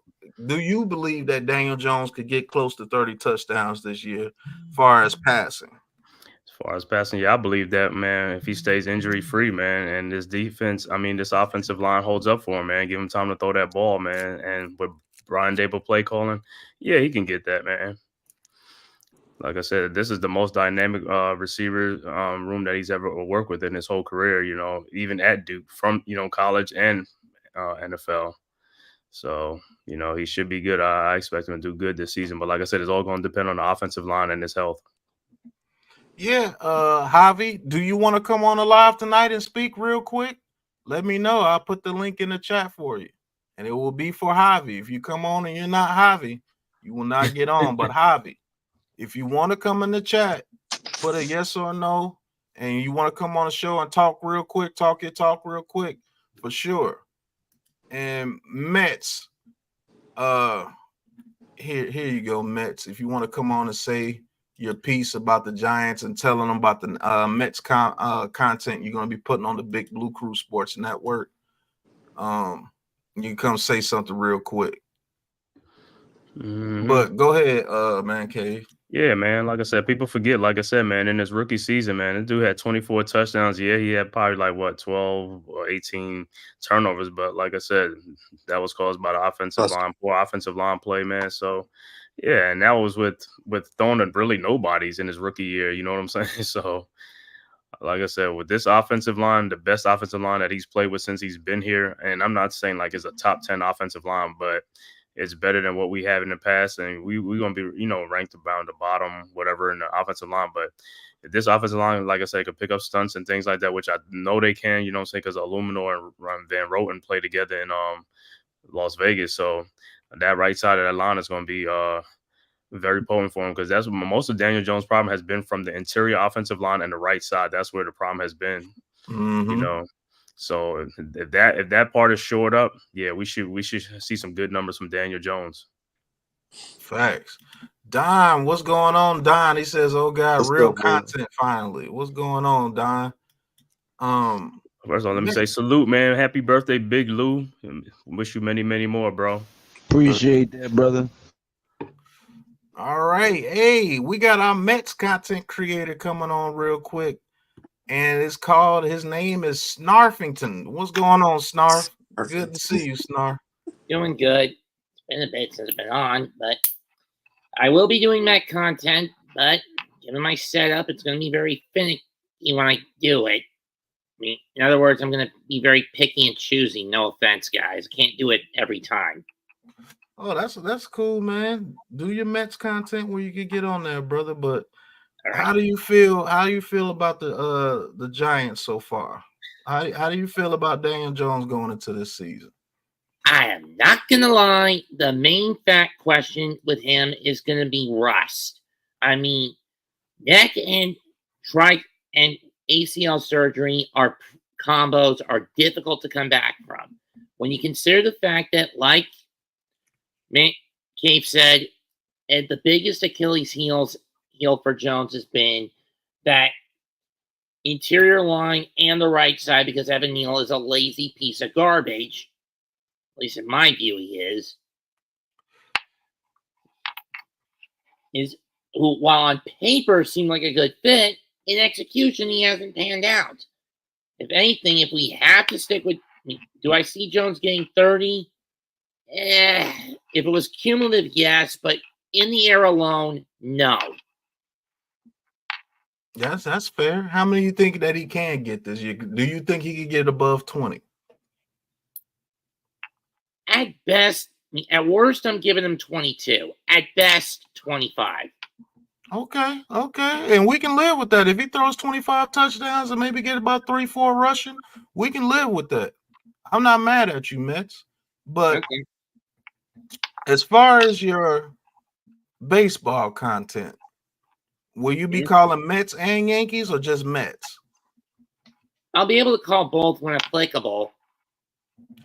do you believe that Daniel Jones could get close to 30 touchdowns this year, as far as passing? As far as passing, yeah, I believe that, man. If he stays injury free, man, and this defense, I mean, this offensive line holds up for him, man. Give him time to throw that ball, man. And with Brian Dable play calling, yeah, he can get that, man. Like I said, this is the most dynamic receiver room that he's ever worked with in his whole career. You know, even at Duke, from college and NFL. So he should be good. I expect him to do good this season. But like I said, it's all going to depend on the offensive line and his health. Yeah, Javi, do you want to come on the live tonight and speak real quick? Let me know. I'll put the link in the chat for you. And it will be for Javi. If you come on and you're not Javi, you will not get on. But Javi, if you want to come in the chat, put a yes or no, and you want to come on the show and talk real quick, talk real quick, for sure. And Mets, here you go, Mets. If you want to come on and say your piece about the Giants and telling them about the Mets content you're going to be putting on the Big Blue Crew Sports Network, you can come say something real quick. Mm-hmm. But go ahead, man, Cave. Yeah, man. Like I said, people forget, like I said, man, in his rookie season, man, this dude had 24 touchdowns. Yeah, he had probably 12 or 18 turnovers. But like I said, that was caused by the offensive line, poor offensive line play, man. So, yeah, and that was with throwing at really nobodies in his rookie year. You know what I'm saying? So, like I said, with this offensive line, the best offensive line that he's played with since he's been here, and I'm not saying like it's a top 10 offensive line, but it's better than what we have in the past, and we're gonna be ranked around the bottom, whatever, in the offensive line. But if this offensive line, like I said, could pick up stunts and things like that, which I know they can, you know what I'm saying, because Illuminor and Van Roten play together in Las Vegas, so that right side of that line is gonna be very potent for him, because that's what most of Daniel Jones' problem has been, from the interior offensive line and the right side. That's where the problem has been. Mm-hmm. So if that part is shored up, yeah, we should see some good numbers from Daniel Jones. Facts. Don, what's going on, Don? He says, "Oh God, What's real up, man? content finally." What's going on, Don? First of all, let me say salute, man. Happy birthday, Big Lou. Wish you many, many more, bro. Appreciate that, brother. All right. Hey, we got our Mets content creator coming on real quick. And his name is Snarfington. What's going on, Snarf? Good to see you, Snarf. Doing good. It's been a bit since I've been on, but I will be doing Met content, but given my setup, it's going to be very finicky when I do it. I mean, in other words, I'm going to be very picky and choosy. No offense, guys. I can't do it every time. Oh, that's cool, man. Do your Mets content where you can get on there, brother. But All right. how do you feel about the Giants so far? How do you feel about Daniel Jones going into this season? I am not going to lie. The main fact question with him is going to be rust. I mean, neck and trike and ACL surgery combos are difficult to come back from. When you consider the fact that, like Cave said, and the biggest Achilles heel for Jones has been that interior line and the right side, because Evan Neal is a lazy piece of garbage. At least in my view, he is who, while on paper seemed like a good fit, in execution he hasn't panned out. If anything, if we have to stick with, do I see Jones getting 30? If it was cumulative, yes, but in the air alone, no. Yes, that's fair. How many do you think that he can get this year? Do you think he could get above 20? At best, at worst, I'm giving him 22. At best, 25. Okay. And we can live with that. If he throws 25 touchdowns and maybe get about 3-4 rushing, we can live with that. I'm not mad at you, Mets. But as far as your baseball content, will you be Mhm. calling Mets and Yankees or just Mets? I'll be able to call both when applicable.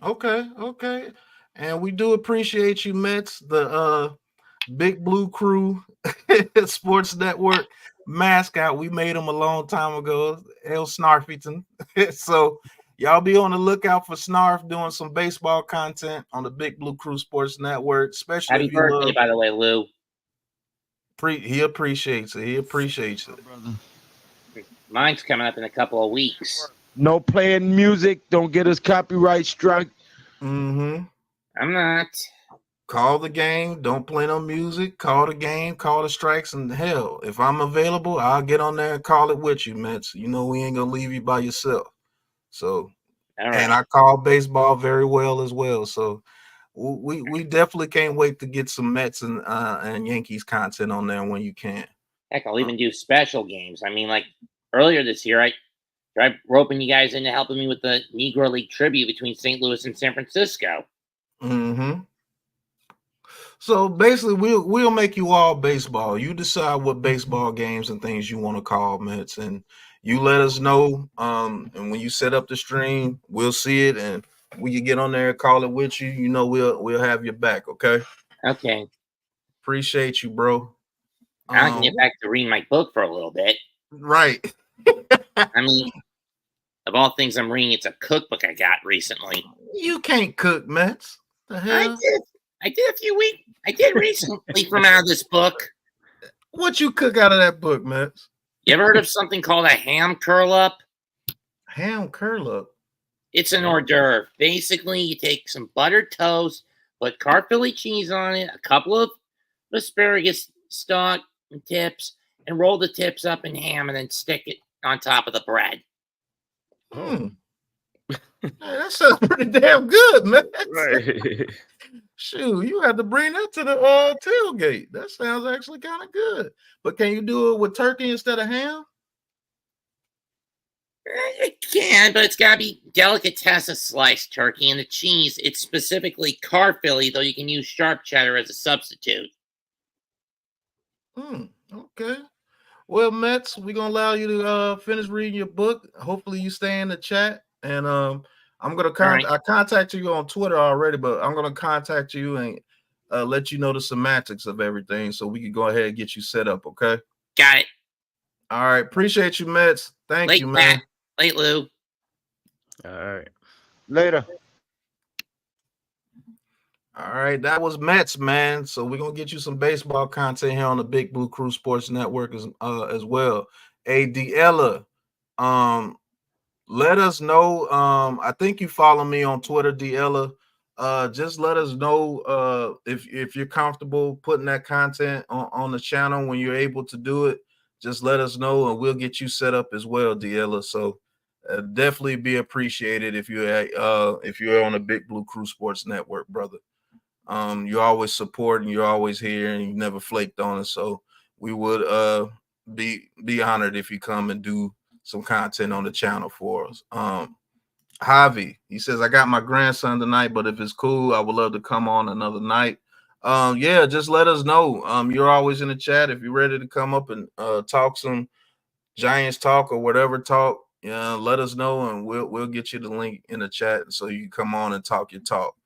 Okay. And we do appreciate you, Mets, the Big Blue Crew Sports Network mascot. We made him a long time ago, El Snarfington. So y'all be on the lookout for Snarf doing some baseball content on the Big Blue Crew Sports Network, especially Happy if you birthday, love. by the way, Lou. He appreciates it. He appreciates it. Brother. Mine's coming up in a couple of weeks. No playing music. Don't get us copyright struck. Mm-hmm. I'm not. Call the game. Don't play no music. Call the game. Call the strikes. And hell, if I'm available, I'll get on there and call it with you, Mets. You know we ain't gonna leave you by yourself. So, All and right. I call baseball very well as well. So, we definitely can't wait to get some Mets and Yankees content on there when you can. Heck, I'll even do special games. I mean, like earlier this year, I tried roping you guys into helping me with the Negro League tribute between St. Louis and San Francisco. Mm-hmm. So basically, we'll make you all baseball. You decide what baseball games and things you want to call, Mets, and you let us know. And when you set up the stream, we'll see it, and when you get on there and call it with you, you know we'll have your back. Okay. Okay. Appreciate you, bro. I can get back to reading my book for a little bit. Right. I mean, of all things I'm reading, it's a cookbook I got recently. You can't cook, Mets. The hell? I did a few weeks. I did recently from out of this book. What you cook out of that book, Mets? You ever heard of something called a ham curl up? Ham curl up. It's an hors d'oeuvre. Basically, you take some buttered toast, put Philly cheese on it, a couple of asparagus stalk and tips, and roll the tips up in ham, and then stick it on top of the bread. That sounds pretty damn good, man. Right. Shoot, you have to bring that to the tailgate. That sounds actually kind of good. But can you do it with turkey instead of ham? It can, but it's got to be delicatessen sliced turkey, and the cheese, it's specifically Philly, though you can use sharp cheddar as a substitute. Okay. Well, Mets, we're gonna allow you to finish reading your book. Hopefully, you stay in the chat, and I'm gonna I contacted you on Twitter already, but I'm gonna contact you and let you know the semantics of everything, so we can go ahead and get you set up. Okay. Got it. All right. Appreciate you, Mets. Thank you, man. Late, Lou. All right. Later. All right, that was Mets, man. So we're gonna get you some baseball content here on the Big Blue Crew Sports Network as well. Hey, D'Ella, let us know. I think you follow me on Twitter, D'Ella. Just let us know if you're comfortable putting that content on the channel when you're able to do it. Just let us know, and we'll get you set up as well, D'Ella. So definitely be appreciated if you're on the Big Blue Crew Sports Network, brother. You always support and you're always here and you never flaked on us. So we would be honored if you come and do some content on the channel for us. Javi, he says, I got my grandson tonight, but if it's cool, I would love to come on another night. Yeah, just let us know. You're always in the chat. If you're ready to come up and talk some Giants talk or whatever talk, let us know and we'll get you the link in the chat so you can come on and talk your talk.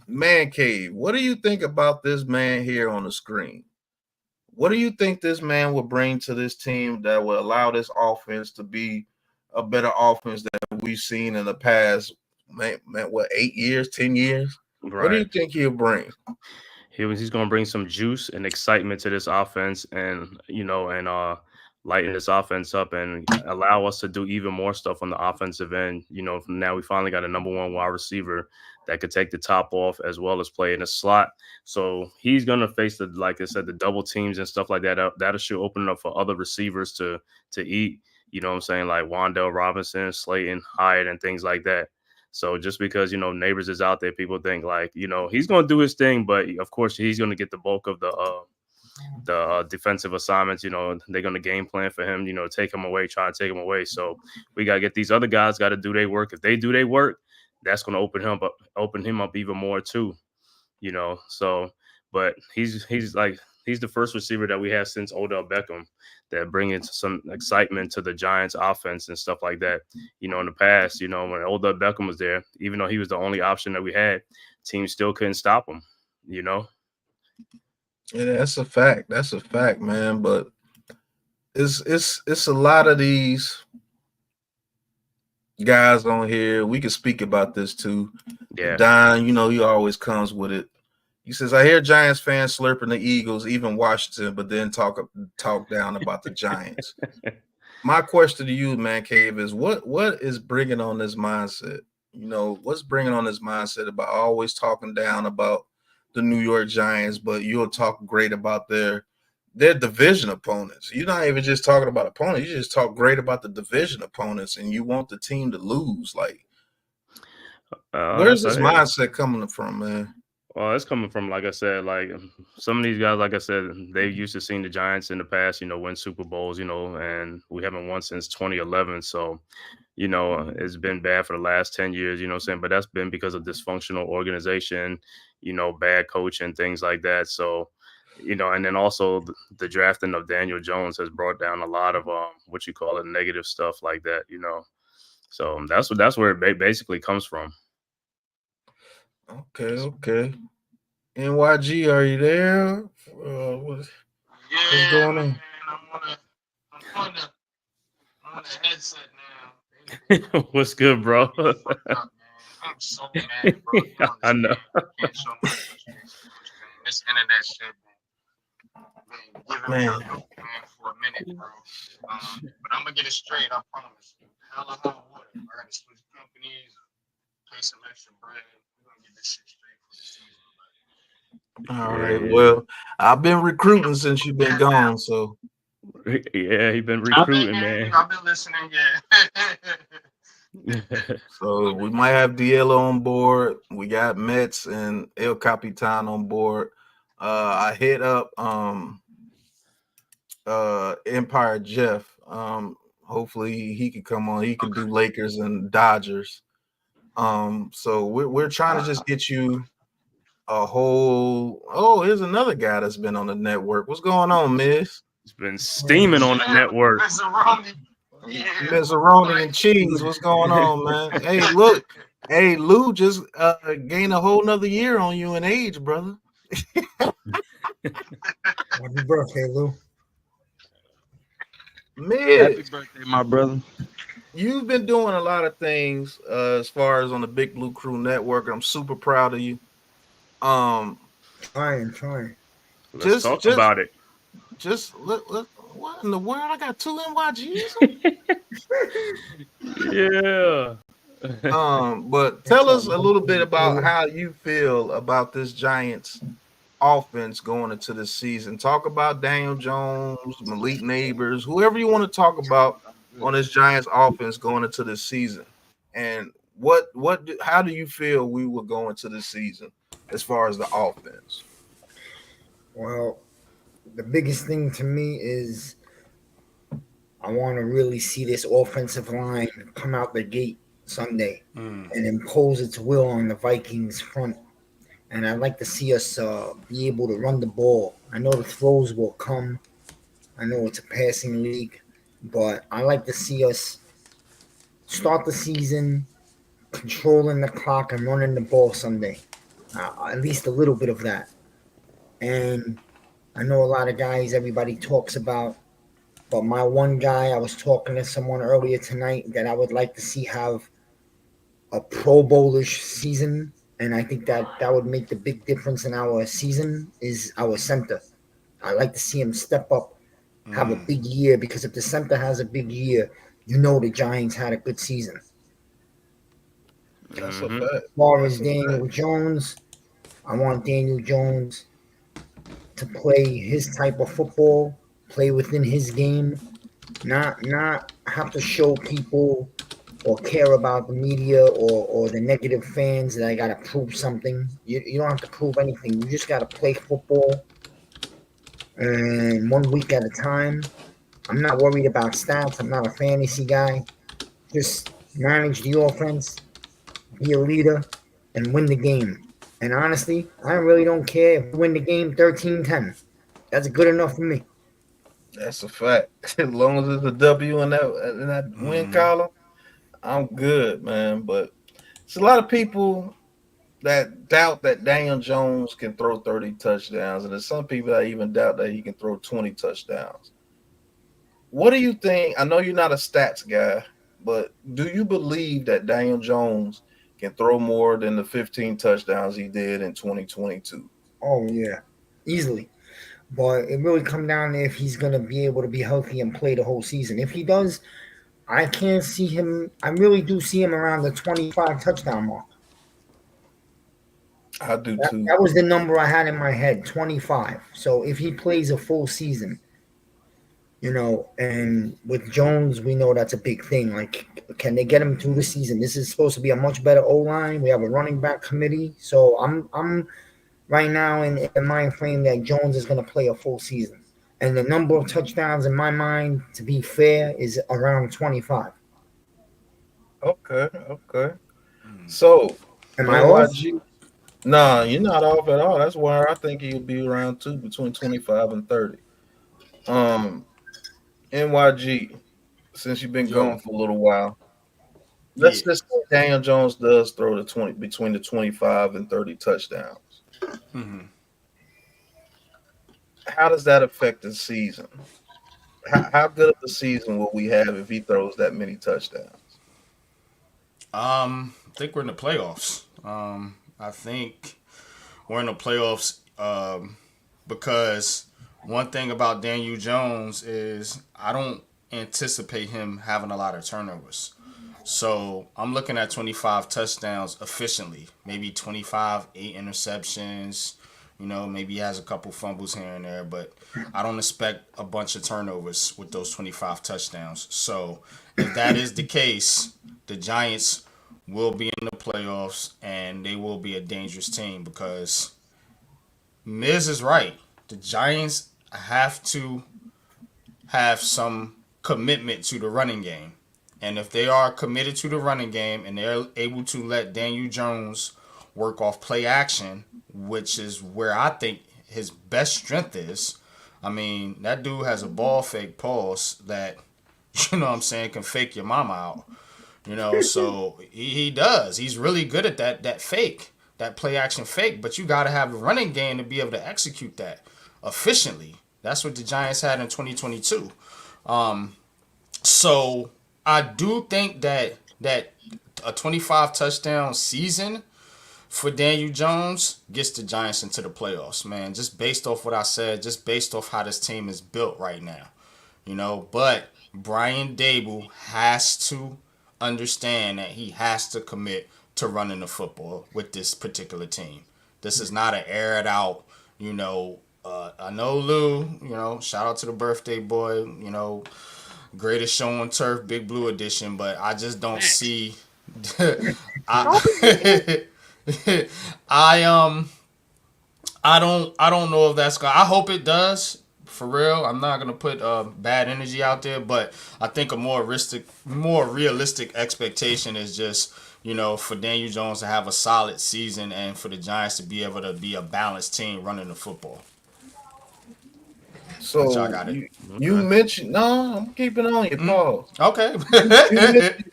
Man Cave, what do you think about this man here on the screen? What do you think this man will bring to this team that will allow this offense to be a better offense than we've seen in the past, man, what, 8 years, 10 years? Right. What do you think he'll bring? He's going to bring some juice and excitement to this offense, and lighten this offense up and allow us to do even more stuff on the offensive end. Now we finally got a number one wide receiver that could take the top off as well as play in the slot. So he's going to face like I said, the double teams and stuff like that. That should open it up for other receivers to eat. You know what I'm saying? Like Wan'Dale Robinson, Slayton, Hyatt, and things like that. So just because, Neighbors is out there, people think like, he's going to do his thing. But of course, he's going to get the bulk of the defensive assignments. They're going to game plan for him, take him away, try to take him away. So we got to get these other guys got to do their work. If they do their work, that's going to open him up even more too, So, but he's the first receiver that we have since Odell Beckham that bring some excitement to the Giants offense and stuff like that. In the past, when Odell Beckham was there, even though he was the only option that we had, teams still couldn't stop him. Yeah, that's a fact. That's a fact, man. But it's a lot of these guys on here. We can speak about this too. Yeah. Don, he always comes with it. He says, I hear Giants fans slurping the Eagles, even Washington, but then talk down about the Giants. My question to you, man, Cave, is what is bringing on this mindset? What's bringing on this mindset about always talking down about the New York Giants, but you'll talk great about their division opponents. You're not even just talking about opponents. You just talk great about the division opponents, and you want the team to lose. Like, where's this mindset coming from, man? Well, it's coming from, like I said, like some of these guys, like I said, they used to seeing the Giants in the past, win Super Bowls, and we haven't won since 2011. So, it's been bad for the last 10 years, what I'm saying? But that's been because of dysfunctional organization, bad coaching, things like that. So, and then also the drafting of Daniel Jones has brought down a lot of negative stuff like that, So that's where it basically comes from. Okay. NYG, are you there? What's going on? Man, I'm on the headset now. What's good, bro? I'm so mad, bro. I know. Can't show my frustration. This internet shit, man, giving me man for a minute, bro. But I'm gonna get it straight. I promise. Hell of hot water. I gotta switch companies, pay some extra bread. We're gonna get this shit straight for the season. All right. Well, I've been recruiting since you've been gone, so yeah, he's been recruiting, man. I've been listening, yeah. So we might have Diello on board. We got Mets and El Capitan on board. I hit up Empire Jeff. Hopefully he can come on. He can do Lakers and Dodgers. So we're trying to just get you a whole. Oh, here's another guy that's been on the network. What's going on, Miss? It's been steaming on the network. Mizzaroni and cheese. What's going on, man? Hey, look. Hey, Lou just gained a whole nother year on you in age, brother. Happy birthday, Lou. Mitch, Happy birthday, my brother. You've been doing a lot of things as far as on the Big Blue Crew Network. I'm super proud of you. Trying. Let's talk about it. Just what in the world? I got 2 NYGs. Yeah. But tell us a little bit about how you feel about this Giants offense going into the season. Talk about Daniel Jones, Malik Neighbors, whoever you want to talk about on this Giants offense going into the season. And how do you feel we will go into the season as far as the offense? Well, the biggest thing to me is I want to really see this offensive line come out the gate Sunday and impose its will on the Vikings front. And I'd like to see us be able to run the ball. I know the throws will come. I know it's a passing league. But I like to see us start the season controlling the clock and running the ball Sunday. At least a little bit of that. And I know a lot of guys everybody talks about. But my one guy, I was talking to someone earlier tonight that I would like to see have a Pro Bowlish season. And I think that would make the big difference in our season is our center. I like to see him step up, have a big year, because if the center has a big year, you know the Giants had a good season. That's a fact. As far as Daniel Jones, I want Daniel Jones to play his type of football, play within his game, not have to show people or care about the media or the negative fans that I got to prove something. You don't have to prove anything. You just got to play football, and 1 week at a time. I'm not worried about stats. I'm not a fantasy guy. Just manage the offense, be a leader, and win the game. And honestly, I really don't care if we win the game 13-10. That's good enough for me. That's a fact. As long as it's a W in that win column, I'm good, man. But it's a lot of people that doubt that Daniel Jones can throw 30 touchdowns, and there's some people that even doubt that he can throw 20 touchdowns. What do you think? I know you're not a stats guy, but do you believe that Daniel Jones can throw more than the 15 touchdowns he did in 2022? Oh yeah, easily. But it really comes down to if he's gonna be able to be healthy and play the whole season. If he does, I can't see him. I really do see him around the 25 touchdown mark. I do That, too. that was the number I had in my head, 25. So if he plays a full season, and with Jones, we know that's a big thing. Like, can they get him through the season? This is supposed to be a much better O line. We have a running back committee, so I'm right now in the mind frame that Jones is going to play a full season, and the number of touchdowns in my mind, to be fair, is around 25. Okay, okay. So Am I off? NYG, nah, you're not off at all. That's why I think he'll be around two, between 25 and 30. Um, NYG, since you've been gone Yo, for a little while, let's yeah. just say Daniel Jones does throw the 20 between the 25 and 30 touchdowns. How does that affect the season? How good of a season will we have if he throws that many touchdowns? I think we're in the playoffs. I think we're in the playoffs because one thing about Daniel Jones is I don't anticipate him having a lot of turnovers. So I'm looking at 25 touchdowns efficiently, maybe 25, 8 interceptions. Maybe he has a couple fumbles here and there, but I don't expect a bunch of turnovers with those 25 touchdowns. So if that is the case, the Giants will be in the playoffs and they will be a dangerous team because Miz is right. The Giants have to have some commitment to the running game. And if they are committed to the running game and they're able to let Daniel Jones work off play action, which is where I think his best strength is. I mean, that dude has a ball fake pulse that, what I'm saying, can fake your mama out. So he does. He's really good at that fake, that play action fake. But you got to have a running game to be able to execute that efficiently. That's what the Giants had in 2022. So I do think that a 25 touchdown season for Daniel Jones gets the Giants into the playoffs, man. Just based off what I said, just based off how this team is built right now. But Brian Dable has to understand that he has to commit to running the football with this particular team. This is not an air it out, I know Lou, shout out to the birthday boy, greatest show on turf, Big Blue edition, but I just don't see I I I don't know if that's gonna. I hope it does. For real, I'm not gonna put bad energy out there, but I think a more realistic expectation is just for Daniel Jones to have a solid season and for the Giants to be able to be a balanced team running the football. But y'all So got it. you mentioned no, I'm keeping on your pause. Okay. You mentioned,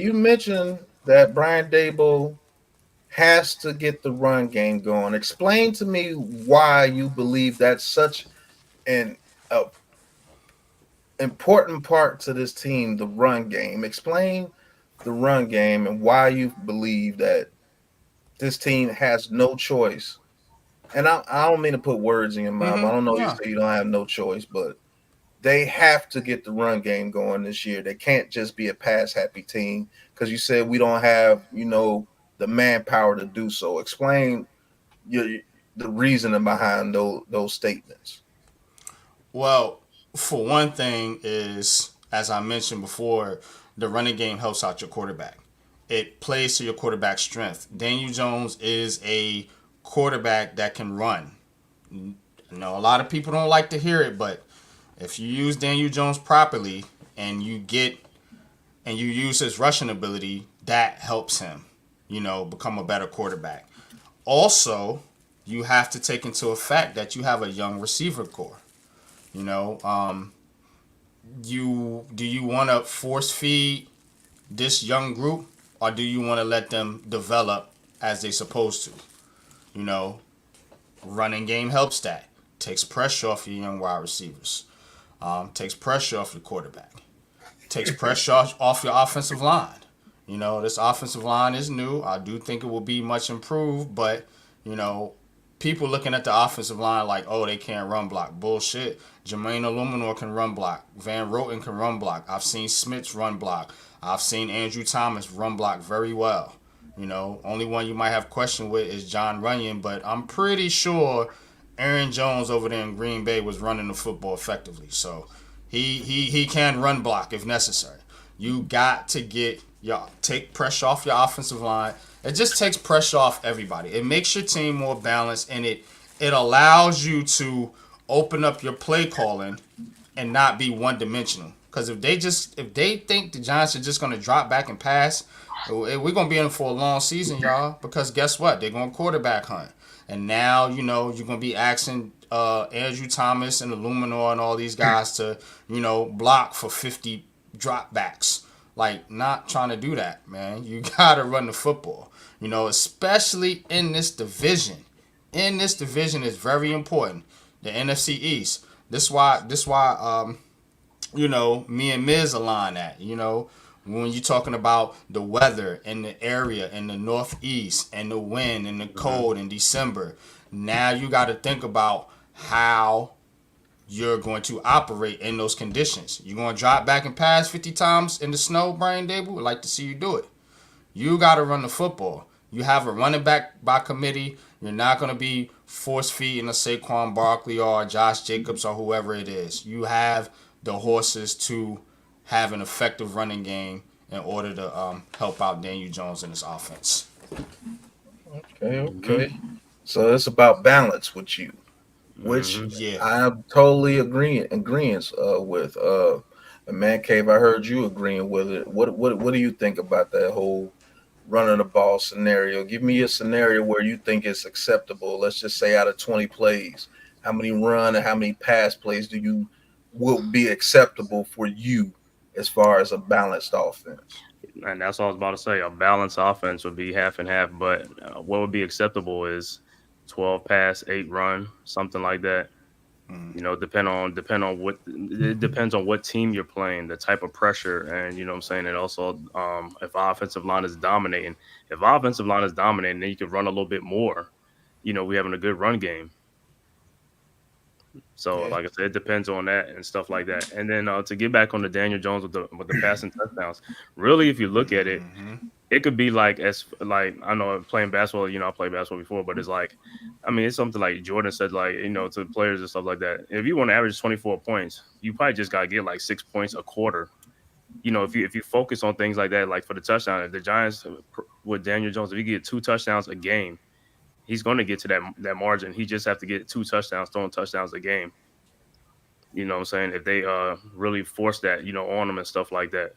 you mentioned that Brian Dable has to get the run game going. Explain to me why you believe that's such an important part to this team, the run game. Explain the run game and why you believe that this team has no choice. And I don't mean to put words in your mouth. I don't know you Yeah. say you don't have no choice, but they have to get the run game going this year. They can't just be a pass happy team because you said we don't have, the manpower to do so. Explain your the reasoning behind those statements. Well, for one thing is, as I mentioned before, the running game helps out your quarterback. It plays to your quarterback's strength. Daniel Jones is a quarterback that can run. A lot of people don't like to hear it, but if you use Daniel Jones properly and you use his rushing ability, that helps him, become a better quarterback. Also, you have to take into effect that you have a young receiver core. You know, you do you want to force feed this young group, or do you want to let them develop as they supposed to? You know, running game helps that. Takes pressure off your young wide receivers. Takes pressure off your quarterback. Takes pressure off your offensive line. You know, this offensive line is new. I do think it will be much improved, but, you know, people looking at the offensive line like, oh, they can't run block. Bullshit. Jermaine Illuminor can run block. Van Roten can run block. I've seen Smiths run block. I've seen Andrew Thomas run block very well. You know, only one you might have question with is John Runyon, but I'm pretty sure Aaron Jones over there in Green Bay was running the football effectively. So he can run block if necessary. You got to take pressure off your offensive line. It just takes pressure off everybody. It makes your team more balanced, and it allows you to open up your play calling and not be one dimensional. Because if they think the Giants are just gonna drop back and pass, we're gonna be in for a long season, y'all. Because guess what? They're gonna quarterback hunt, and now you know you're gonna be asking Andrew Thomas and Illuminor and all these guys to block for 50 dropbacks. Like, not trying to do that, man. You gotta run the football. You know, especially in this division. In this division is very important. The NFC East. This why me and Miz align that. When you're talking about the weather and the area in the Northeast and the wind and the cold in December, now you got to think about how you're going to operate in those conditions. You're going to drop back and pass 50 times in the snow, Brian Dable? I'd like to see you do it. You got to run the football. You have a running back by committee. You're not going to be force feeding a Saquon Barkley or Josh Jacobs or whoever it is. You have the horses to have an effective running game in order to help out Daniel Jones in his offense. Okay. So it's about balance with you, which I'm totally agreeing with. And Man Cave, I heard you agreeing with it. What do you think about that whole running the ball scenario? Give me a scenario where you think it's acceptable. Let's just say out of 20 plays, how many run and how many pass plays will be acceptable for you as far as a balanced offense? And that's all I was about to say. A balanced offense would be half and half, but what would be acceptable is 12 pass, 8 run, something like that. Depend on what it depends on what team you're playing, the type of pressure, and you know what I'm saying. And also, if offensive line is dominating, then you can run a little bit more. We having a good run game. So, like I said, it depends on that and stuff like that. And then to get back on the Daniel Jones with the passing touchdowns, really, if you look at it, it could be like I know playing basketball. I played basketball before, but it's like, it's something like Jordan said, like to players and stuff like that. If you want to average 24 points, you probably just gotta get like 6 points a quarter. If you focus on things like that, like for the touchdown, if the Giants with Daniel Jones, if you get 2 touchdowns a game, he's going to get to that margin. He just have to get 2 touchdowns, throwing touchdowns a game. You know what I'm saying? If they really force that, on him and stuff like that.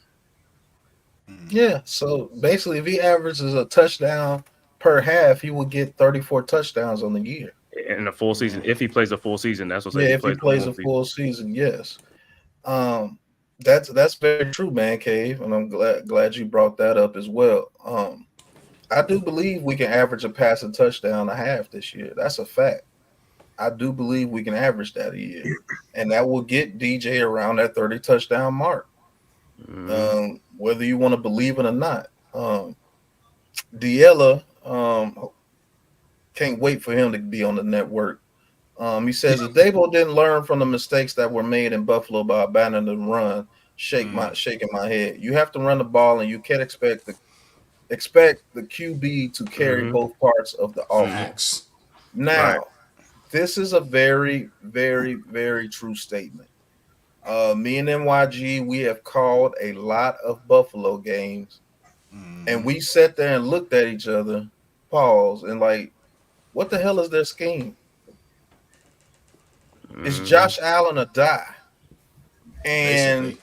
Yeah. So basically, if he averages a touchdown per half, he will get 34 touchdowns on the year. In a full season, if he plays a full season, that's what. If he plays a full season, yes. That's very true, Man Cave, and I'm glad you brought that up as well. I do believe we can average a passing touchdown a half this year. That's a fact. I do believe we can average that a year, and that will get DJ around that 30 touchdown mark. Whether you want to believe it or not. Diella, can't wait for him to be on the network. He says if Dabo didn't learn from the mistakes that were made in Buffalo by abandoning the run, shaking my head. You have to run the ball, and you can't expect the QB to carry both parts of the offense. Now, this is a very, very, very true statement. Me and NYG, we have called a lot of Buffalo games, and we sat there and looked at each other, paused, and like, what the hell is their scheme? It's Josh Allen or die. And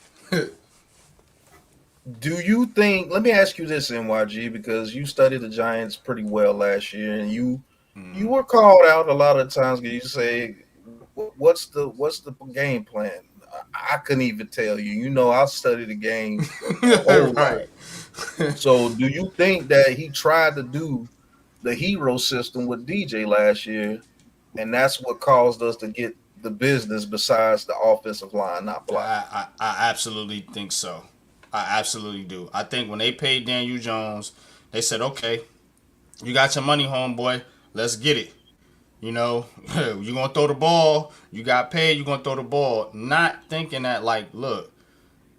do you think, let me ask you this, NYG, because you studied the Giants pretty well last year, and you You were called out a lot of times because you say, "What's the game plan?" I couldn't even tell you. You know, I studied the game a whole lot. Right. So, do you think that he tried to do the hero system with DJ last year, and that's what caused us to get the business besides the offensive line not blocking? I absolutely think so. I absolutely do. I think when they paid Daniel Jones, they said, okay, you got your money, homeboy. Let's get it. You know, you're going to throw the ball. You got paid. You're going to throw the ball. Not thinking that, like, look,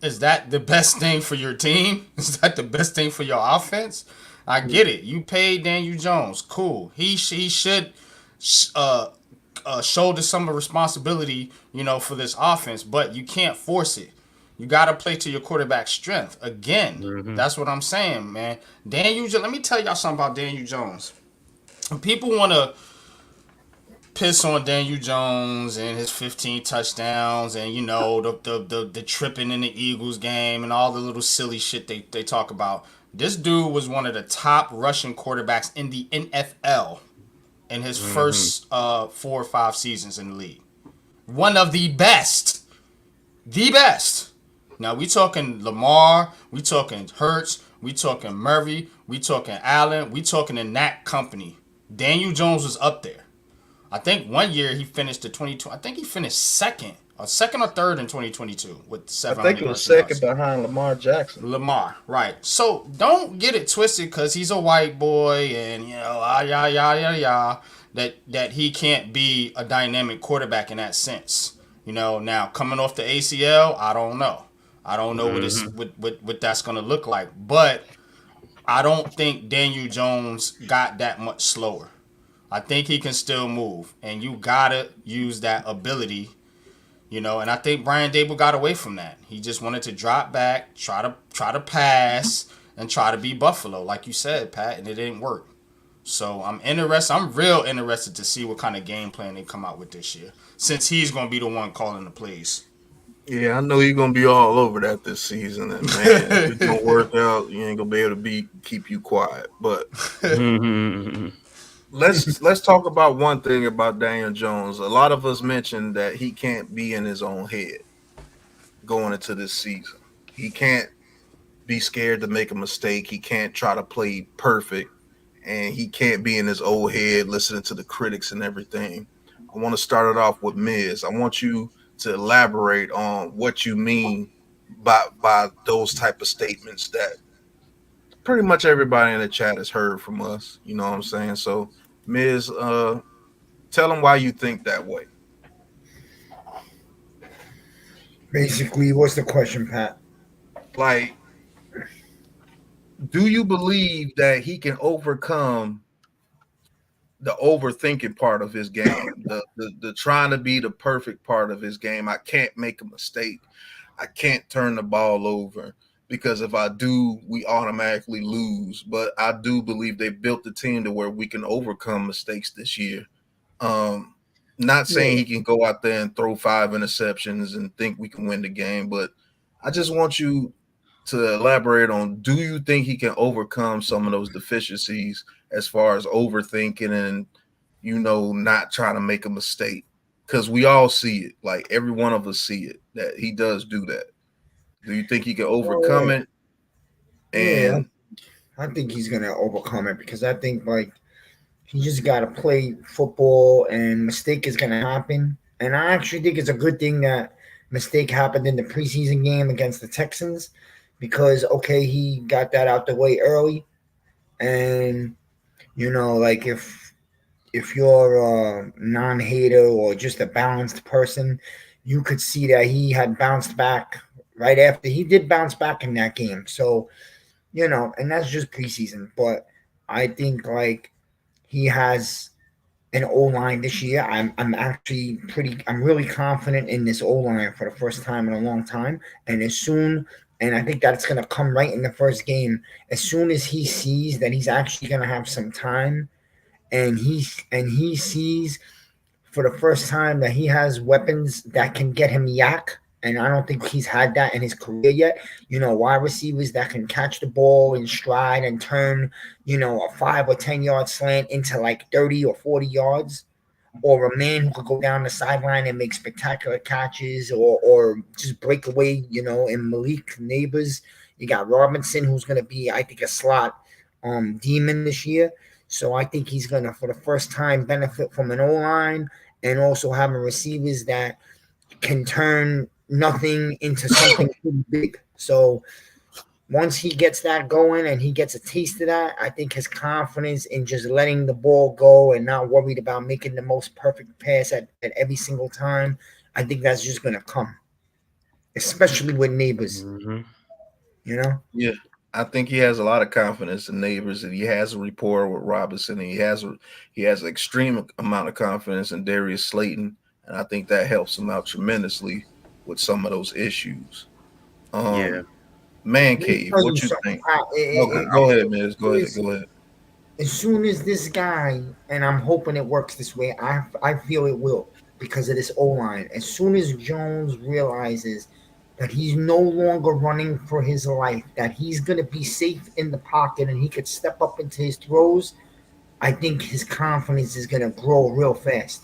is that the best thing for your team? Is that the best thing for your offense? I get it. You paid Daniel Jones. Cool. He should uh, shoulder some of responsibility, for this offense, but you can't force it. You got to play to your quarterback's strength. Again, that's what I'm saying, man. Daniel Jones, let me tell y'all something about Daniel Jones. People want to piss on Daniel Jones and his 15 touchdowns and the tripping in the Eagles game and all the little silly shit they talk about. This dude was one of the top rushing quarterbacks in the NFL in his first 4 or 5 seasons in the league. One of the best. The best. Now we talking Lamar, we talking Hurts, we talking Murray, we talking Allen, we talking in that company. Daniel Jones was up there. I think one year he finished the 22. I think he finished second or third in 2022 with I 700 think it was rushing second yards. behind Lamar Jackson. Lamar, right. So don't get it twisted because he's a white boy and, that he can't be a dynamic quarterback in that sense. Now coming off the ACL, I don't know. I don't know what that's going to look like. But I don't think Daniel Jones got that much slower. I think he can still move, and you gotta use that ability, And I think Brian Dable got away from that. He just wanted to drop back, try to pass, and try to be Buffalo, like you said, Pat, and it didn't work. So I'm interested. I'm real interested to see what kind of game plan they come out with this year, since he's gonna be the one calling the plays. Yeah, I know you're gonna be all over that this season, and man, if it don't work out, you ain't gonna be able to keep you quiet. But let's talk about one thing about Daniel Jones. A lot of us mentioned that he can't be in his own head going into this season. He can't be scared to make a mistake. He can't try to play perfect, and he can't be in his old head listening to the critics and everything. I want to start it off with Miz. I want you to elaborate on what you mean by those type of statements that pretty much everybody in the chat has heard from us. You know what I'm saying? So, Miz, tell them why you think that way. Basically, what's the question, Pat? Like, do you believe that he can overcome the overthinking part of his game, the trying to be the perfect part of his game? I can't make a mistake. I can't turn the ball over because if I do, we automatically lose. But I do believe they built the team to where we can overcome mistakes this year. Not saying he can go out there and throw 5 interceptions and think we can win the game, but I just want you to elaborate on, do you think he can overcome some of those deficiencies as far as overthinking and, not trying to make a mistake? Because we all see it. Like, every one of us see it, that he does do that. Do you think he can overcome it? And I think he's gonna overcome it because I think he just got to play football, and mistake is gonna happen. And I actually think it's a good thing that mistake happened in the preseason game against the Texans because he got that out the way early, and if you're a non-hater or just a balanced person, you could see that he had bounced back right after he did bounce back in that game. So, and that's just preseason. But I think he has an O line this year. I'm really confident in this O line for the first time in a long time. And I think that's gonna come right in the first game. As soon as he sees that he's actually gonna have some time, and he sees for the first time that he has weapons that can get him yak and I don't think he's had that in his career yet. Wide receivers that can catch the ball in stride and turn, a 5 or 10 yard slant into like 30 or 40 yards, or a man who could go down the sideline and make spectacular catches, or just break away, in Malik Neighbors. You got Robinson, who's going to be, I think, a slot demon this year. So I think he's going to, for the first time, benefit from an O-line and also having receivers that can turn nothing into something pretty big. So once he gets that going and he gets a taste of that, I think his confidence in just letting the ball go and not worried about making the most perfect pass at every single time, I think that's just going to come, especially with Neighbors, Yeah, I think he has a lot of confidence in Neighbors, and he has a rapport with Robinson, and he has an extreme amount of confidence in Darius Slayton, and I think that helps him out tremendously with some of those issues. Yeah. Man Let me Cave, tell you what you something. think? Go ahead, Miz. Go ahead. Go ahead. As soon as this guy, and I'm hoping it works this way, I feel it will because of this O line. As soon as Jones realizes that he's no longer running for his life, that he's going to be safe in the pocket and he could step up into his throws, I think his confidence is going to grow real fast.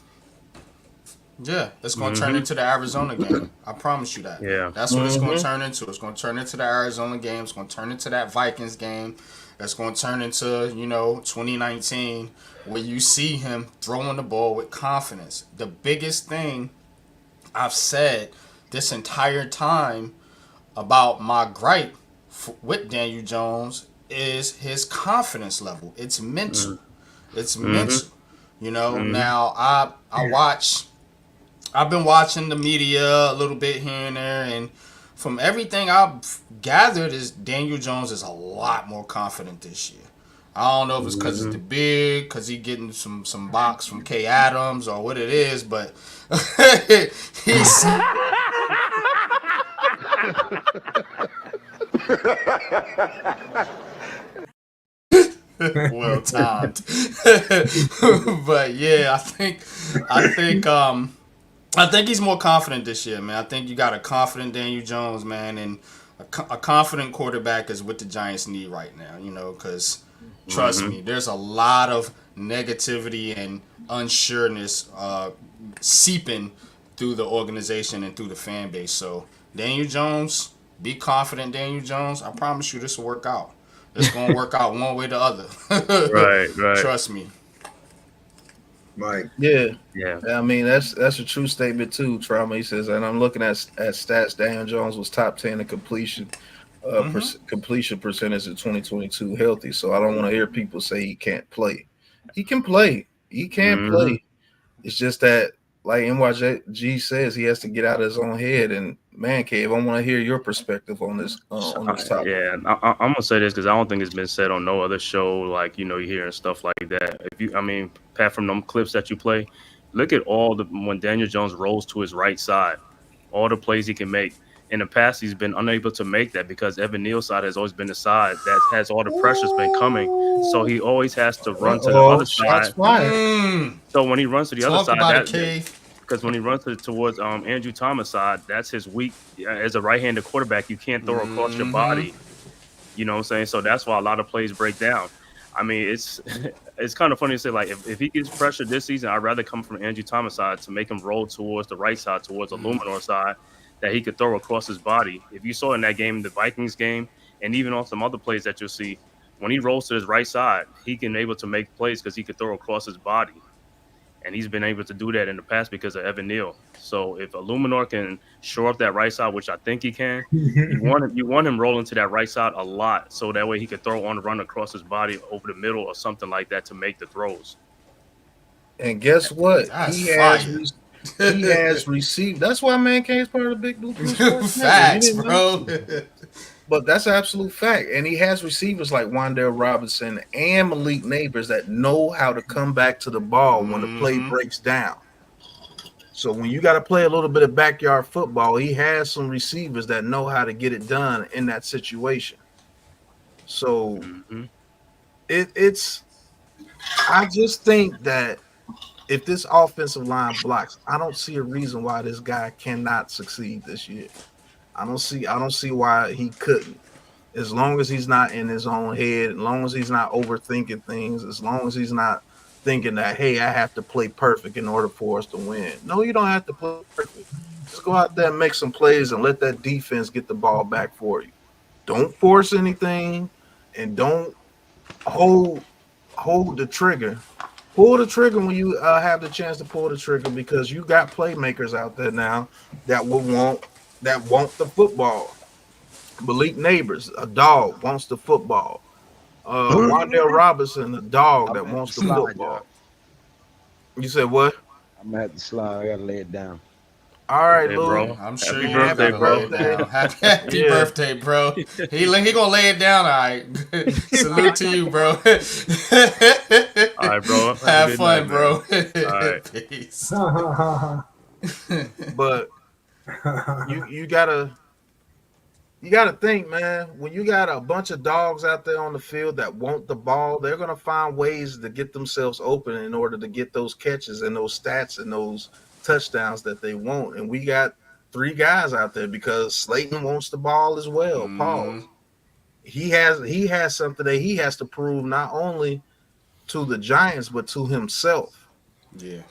Yeah, it's going to turn into the Arizona game. I promise you that. Yeah. That's what it's going to turn into. It's going to turn into the Arizona game. It's going to turn into that Vikings game. It's going to turn into, 2019, where you see him throwing the ball with confidence. The biggest thing I've said this entire time about my gripe with Daniel Jones is his confidence level. It's mental. It's mental. Now I've been watching the media a little bit here and there, and from everything I've gathered, is Daniel Jones is a lot more confident this year. I don't know if it's because it's the big, because he getting some box from K Adams or what it is, but he's well timed. But yeah, I think he's more confident this year, man. I think you got a confident Daniel Jones, man, and a confident quarterback is what the Giants need right now, because trust me, there's a lot of negativity and unsureness seeping through the organization and through the fan base. So Daniel Jones, be confident, Daniel Jones. I promise you this will work out. It's going to work out one way or the other. Right. Trust me. Right. Yeah. Yeah. I mean, that's a true statement too, Trauma. He says, and I'm looking at stats. Daniel Jones was top 10 in completion completion percentage in 2022 healthy. So I don't want to hear people say he can't play. He can play. He can play. It's just that, like NYG says, he has to get out of his own head. And Man Cave, I want to hear your perspective on this topic. Yeah, I'm gonna say this because I don't think it's been said on no other show. Like you're hearing stuff like that. Pat, from them clips that you play, look at when Daniel Jones rolls to his right side, all the plays he can make. In the past, he's been unable to make that because Evan Neal's side has always been the side that has all the pressure's been coming. So he always has to run to the other side. So when he runs to the other side, because when he runs towards Andrew Thomas' side, that's his weak. As a right-handed quarterback, you can't throw across your body. You know what I'm saying? So that's why a lot of plays break down. I mean, it's kind of funny to say, like, if he gets pressure this season, I'd rather come from Andrew Thomas' side to make him roll towards the right side, towards the Luminor side, that he could throw across his body. If you saw in that game, the Vikings game, and even on some other plays that you'll see, when he rolls to his right side, he can able to make plays because he could throw across his body. And he's been able to do that in the past because of Evan Neal. So if Illuminor can shore up that right side, which I think he can, you want him rolling to that right side a lot, so that way he could throw on the run across his body over the middle or something like that to make the throws. And guess what? He has received. That's why Man Cave is part of the Big Blue Crew Sports Facts, bro. But that's an absolute fact. And he has receivers like Wan'Dale Robinson and Malik Neighbors that know how to come back to the ball when the play breaks down. So when you got to play a little bit of backyard football, he has some receivers that know how to get it done in that situation. So it's I just think that if this offensive line blocks, I don't see a reason why this guy cannot succeed this year. I don't see why he couldn't. As long as he's not in his own head, as long as he's not overthinking things, as long as he's not thinking that, hey, I have to play perfect in order for us to win. No, you don't have to play perfect. Just go out there and make some plays and let that defense get the ball back for you. Don't force anything and don't hold hold the trigger. Pull the trigger when you have the chance to pull the trigger because you got playmakers out there now that will want the football. Malik Neighbors, a dog, wants the football. Wandale Robinson, a dog I'm that at the wants the slide, y'all. football. You said what? I'm at the slide. I gotta lay it down. All right, Hey, Lou. bro. I'm sure Happy you do birthday, Happy gotta lay bro. it birthday. down. Happy Yeah. birthday, bro. He gonna lay it down. All right. Salute to you, bro. All right, bro. Have a Have good night, fun, man. bro. All right. Peace. But you gotta think, man, when you got a bunch of dogs out there on the field that want the ball, they're gonna find ways to get themselves open in order to get those catches and those stats and those touchdowns that they want. And we got three guys out there because Slayton wants the ball as well. Mm-hmm. Pause. He has something that he has to prove not only to the Giants but to himself. Yeah.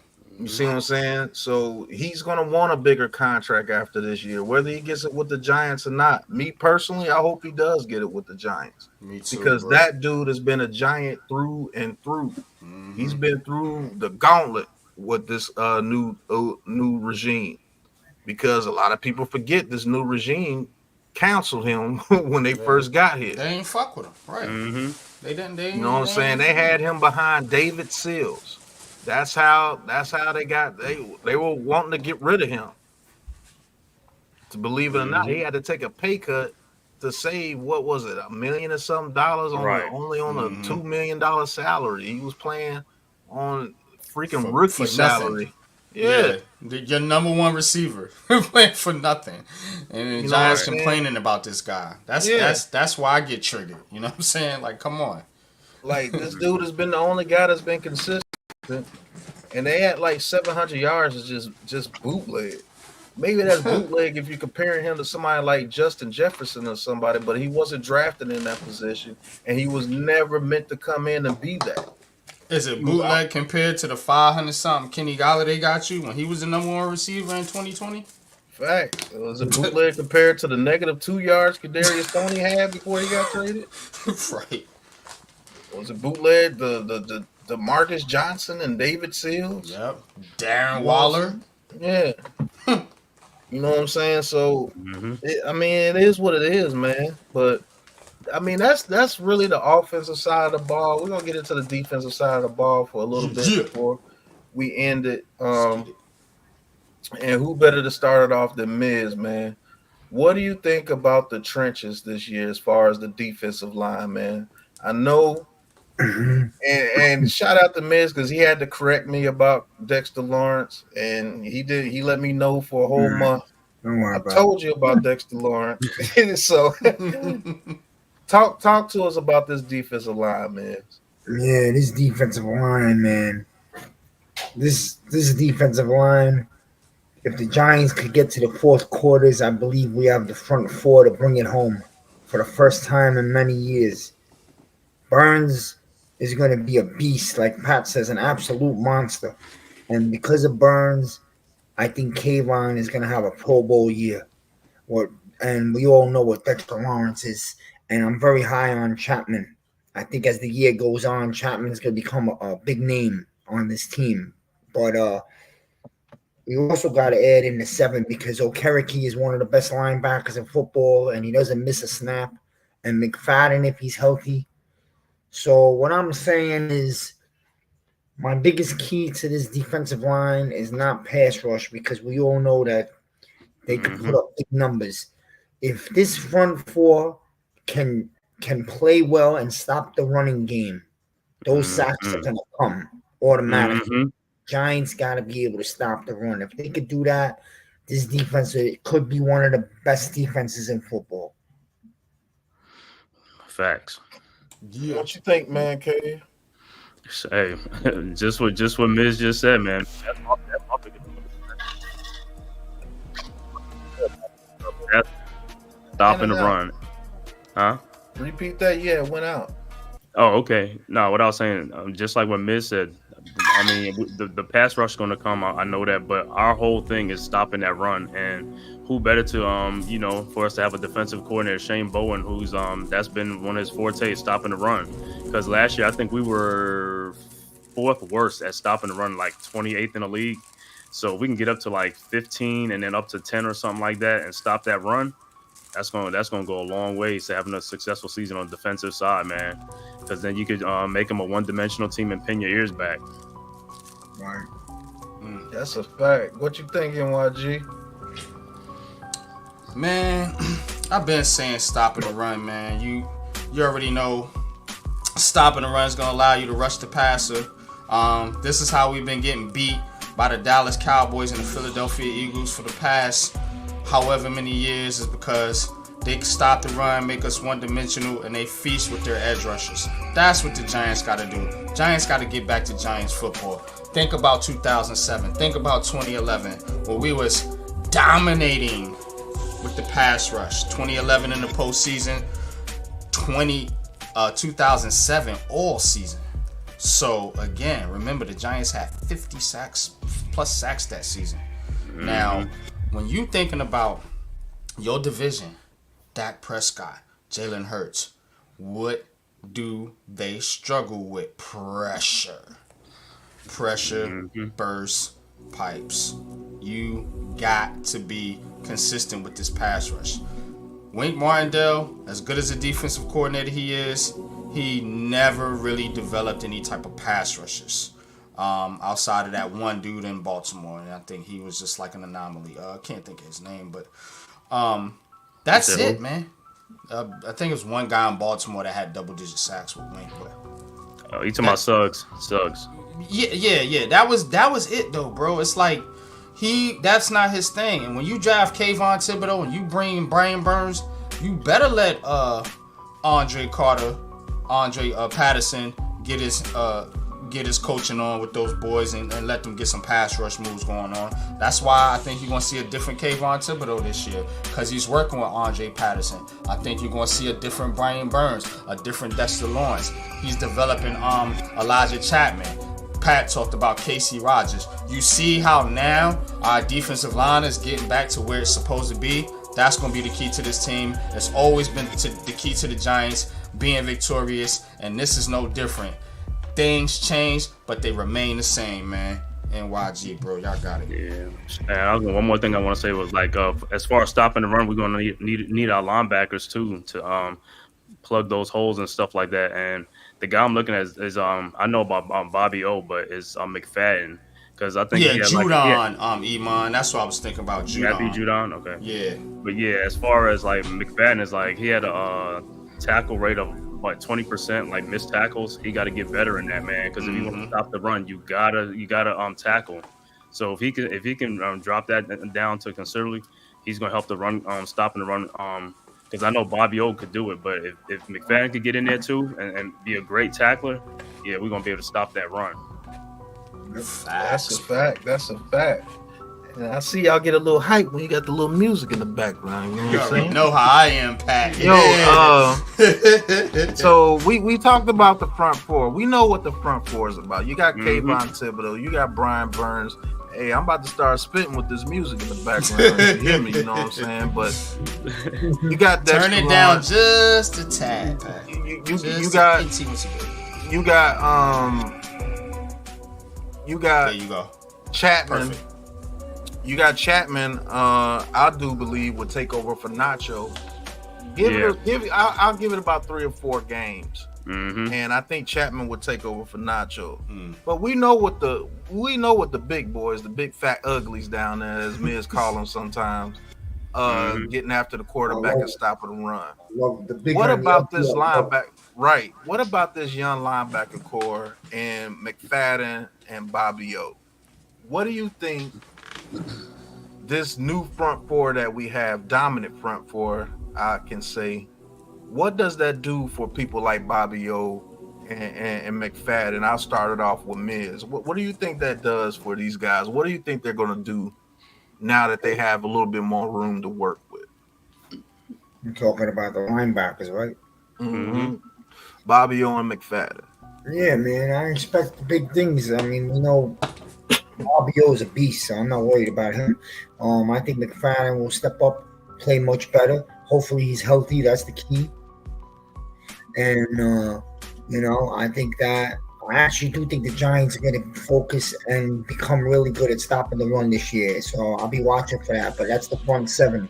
You see what I'm saying? So he's gonna want a bigger contract after this year, whether he gets it with the Giants or not. Me personally, I hope he does get it with the Giants Me too, because bro. that dude has been a Giant through and through. He's Mm-hmm. been through the gauntlet with this new regime because a lot of people forget this new regime counseled him when they Yeah. first got here. They ain't fuck with him, right? Mm-hmm. They didn't. They You know what ain't. I'm They saying? ain't. They had him behind David Seals. That's how they were wanting to get rid of him. To believe it or not, he Mm-hmm. had to take a pay cut to save what was it, $1 million or something dollars on Right. only on a Mm-hmm. $2 million salary. He was playing on freaking rookie For nothing. salary. Yeah, Yeah, your number one receiver playing for nothing, and the you know what I'm Giants Right. saying? complaining about this guy. That's Yeah, that's that's why I get triggered. You know what I'm saying? Like, come on. like this dude has been the only guy that's been consistent, and they had like 700 yards is just bootleg. Maybe that's bootleg if you're comparing him to somebody like Justin Jefferson or somebody, but he wasn't drafted in that position, and he was never meant to come in and be that. Is it He was out. bootleg compared to the 500 something Kenny Galladay got you when he was the number one receiver in 2020? Facts. It was a bootleg compared to the -2 yards Kadarius Toney had before he got traded. Right. Was it bootleg the Marcus Johnson and David Seals? Yep. Darren You know what I'm Waller. saying? Yeah. You know what I'm saying? So, Mm-hmm. I mean, it is what it is, man. But I mean, that's really the offensive side of the ball. We're gonna get into the defensive side of the ball for a little bit Yeah. before we end it. Let's get it. And who better to start it off than Miz, man? What do you think about the trenches this year as far as the defensive line, man? I know, and shout out to Miz because he had to correct me about Dexter Lawrence, and he did. He let me know for a whole month. Don't worry I about told you about Dexter Lawrence, so talk to us about this defensive line, man. it. Yeah, this defensive line, man. This defensive line. If the Giants could get to the fourth quarters, I believe we have the front four to bring it home for the first time in many years. Burns is going to be a beast, like Pat says, an absolute monster. And because of Burns, I think Kayvon is going to have a Pro Bowl year. And we all know what Dexter Lawrence is. And I'm very high on Chapman. I think as the year goes on, Chapman's going to become a big name on this team. But we also got to add in the seven because Okereke is one of the best linebackers in football, and he doesn't miss a snap. And McFadden, if he's healthy. So what I'm saying is my biggest key to this defensive line is not pass rush because we all know that they can Mm-hmm. put up big numbers. If this front four can play well and stop the running game, those sacks are Mm-hmm. gonna come automatically. Mm-hmm. Giants got to be able to stop the run. If they could do that, this defense could be one of the best defenses in football. Facts. Yeah. What you think, man, K? Hey, just what Miz just said, man. That's my biggest that's In stopping and the out. run, huh? Repeat that. Yeah, it went out. Oh, okay. No, what I was saying, just like what Miz said. I mean, the pass rush is going to come. I know that, but our whole thing is stopping that run. And who better to for us to have a defensive coordinator, Shane Bowen, who's that's been one of his fortes, stopping the run. Because last year I think we were fourth worst at stopping the run, like 28th in the league. So if we can get up to like 15 and then up to 10 or something like that and stop that run, that's gonna go a long ways to having a successful season on the defensive side, man. Because then you could make them a one-dimensional team and pin your ears back. Right. That's a fact. What you thinking, YG? Man, I've been saying stopping the run, man. You already know stopping the run is gonna allow you to rush the passer. This is how we've been getting beat by the Dallas Cowboys and the Philadelphia Eagles for the past however many years, is because they stop the run, make us one-dimensional, and they feast with their edge rushers. That's what the Giants got to do. Giants got to get back to Giants football. Think about 2007. Think about 2011, where we was dominating with the pass rush. 2011 in the postseason, 2007 all season. So again, remember the Giants had 50 sacks plus sacks that season. Mm-hmm. Now, when you thinking about your division, Dak Prescott, Jalen Hurts, what do they struggle with? Pressure, burst pipes. You got to be consistent with this pass rush. Wink Martindale, as good as a defensive coordinator he is, he never really developed any type of pass rushers. Outside of that one dude in Baltimore, and I think he was just like an anomaly. I can't think of his name, but that's it, man. I think it was one guy in Baltimore that had double-digit sacks with Wink. Oh, you talking about Suggs? Yeah. That was it though, bro. It's like that's not his thing. And when you draft Kayvon Thibodeau and you bring Brian Burns, you better let Andre Patterson get his coaching on with those boys and let them get some pass rush moves going on. That's why I think you're going to see a different Kayvon Thibodeau this year, because he's working with Andre Patterson. I think you're going to see a different Brian Burns, a different Dexter Lawrence. He's developing Elijah Chapman. Pat talked about Casey Rogers. You see how now our defensive line is getting back to where it's supposed to be. That's going to be the key to this team. It's always been the key to the Giants being victorious, and this is no different. Things change, but they remain the same, man. NYG, bro, y'all got it. Yeah. And one more thing I want to say was, like, as far as stopping the run, we're going to need our linebackers too to plug those holes and stuff like that. And the guy I'm looking at is I know about Bobby O, but it's McFadden, because I think Judon, Iman. That's what I was thinking about. Judon. Matthew Judon, okay. Yeah. But yeah, as far as like McFadden is, like, he had a tackle rate of like 20%, like missed tackles. He got to get better in that, man, because if you want to stop the run, you gotta tackle. So if he can drop that down to considerably, he's gonna help the run, stopping the run. Because I know Bobby O could do it, but if McFadden could get in there too and be a great tackler, yeah, we're gonna be able to stop that run. That's a fact. And I see y'all get a little hype when you got the little music in the background. You know what I'm saying? Know how I am, Pat. So we talked about the front four. We know what the front four is about. You got Kayvon Thibodeau. You got Brian Burns. Hey, I'm about to start spitting with this music in the background. You hear me? You know what I'm saying? But you got Dexter Turn it down just a tad, Pat. You got there you go. Chapman. Perfect. You got Chapman. I do believe would take over for Nacho. I'll give it about 3 or 4 games, and I think Chapman would take over for Nacho. But we know what the big boys, the big fat uglies down there, as Miz call them sometimes, getting after the quarterback and stopping the run. What about this linebacker? Right. What about this young linebacker core and McFadden and Bobby O? What do you think? This new front four that we have, dominant front four, I can say, what does that do for people like Bobby O and McFadden. I'll start it off with Miz. What do you think that does for these guys? What do you think they're going to do now that they have a little bit more room to work with? You're talking about the linebackers, right? Mm-hmm. Bobby O and McFadden. Yeah, man. I expect big things. I mean, you know, Bobby O is a beast, so I'm not worried about him. I think McFadden will step up, play much better. Hopefully, he's healthy. That's the key. And you know, I actually do think the Giants are going to focus and become really good at stopping the run this year. So I'll be watching for that. But that's the front seven.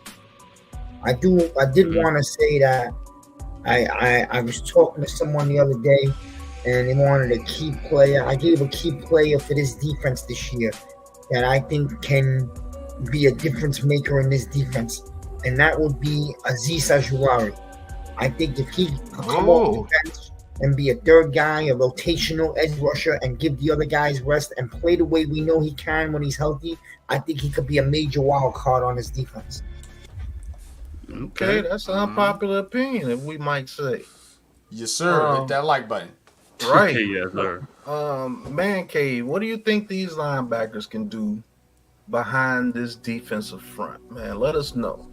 I did want to say that I was talking to someone the other day, and they wanted a key player. I gave a key player for this defense this year that I think can be a difference maker in this defense, and that would be Azeez Ojulari. I think if he could come off the bench and be a third guy, a rotational edge rusher, and give the other guys rest and play the way we know he can when he's healthy, I think he could be a major wild card on his defense. Okay, that's an unpopular opinion, if we might say. Yes, sir. Hit that like button. Right. Yes, sir. Man Cave, what do you think these linebackers can do behind this defensive front? Man, let us know.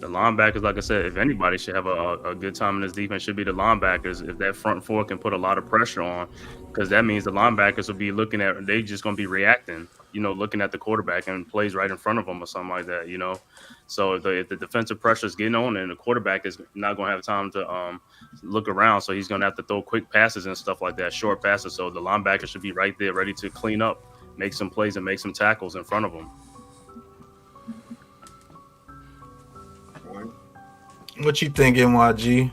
The linebackers, like I said, if anybody should have a good time in this defense, should be the linebackers. If that front four can put a lot of pressure on, because that means the linebackers will be looking at, they just going to be reacting, you know, looking at the quarterback and plays right in front of them or something like that, you know. So if the defensive pressure is getting on, and the quarterback is not going to have time to look around, so he's going to have to throw quick passes and stuff like that, short passes. So the linebackers should be right there, ready to clean up, make some plays, and make some tackles in front of them. What you think, NYG?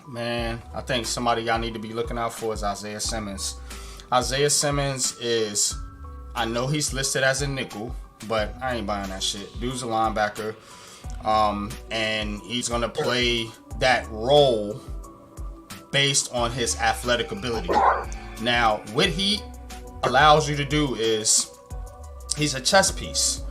Man, I think somebody y'all need to be looking out for is Isaiah Simmons. Isaiah Simmons is, I know he's listed as a nickel, but I ain't buying that shit. Dude's a linebacker, and he's going to play that role based on his athletic ability. Now, what he allows you to do is he's a chess piece.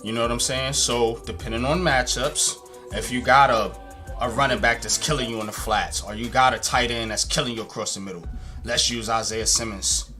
You know what I'm saying? So, depending on matchups, if you got a running back that's killing you in the flats, or you got a tight end that's killing you across the middle, let's use Isaiah Simmons.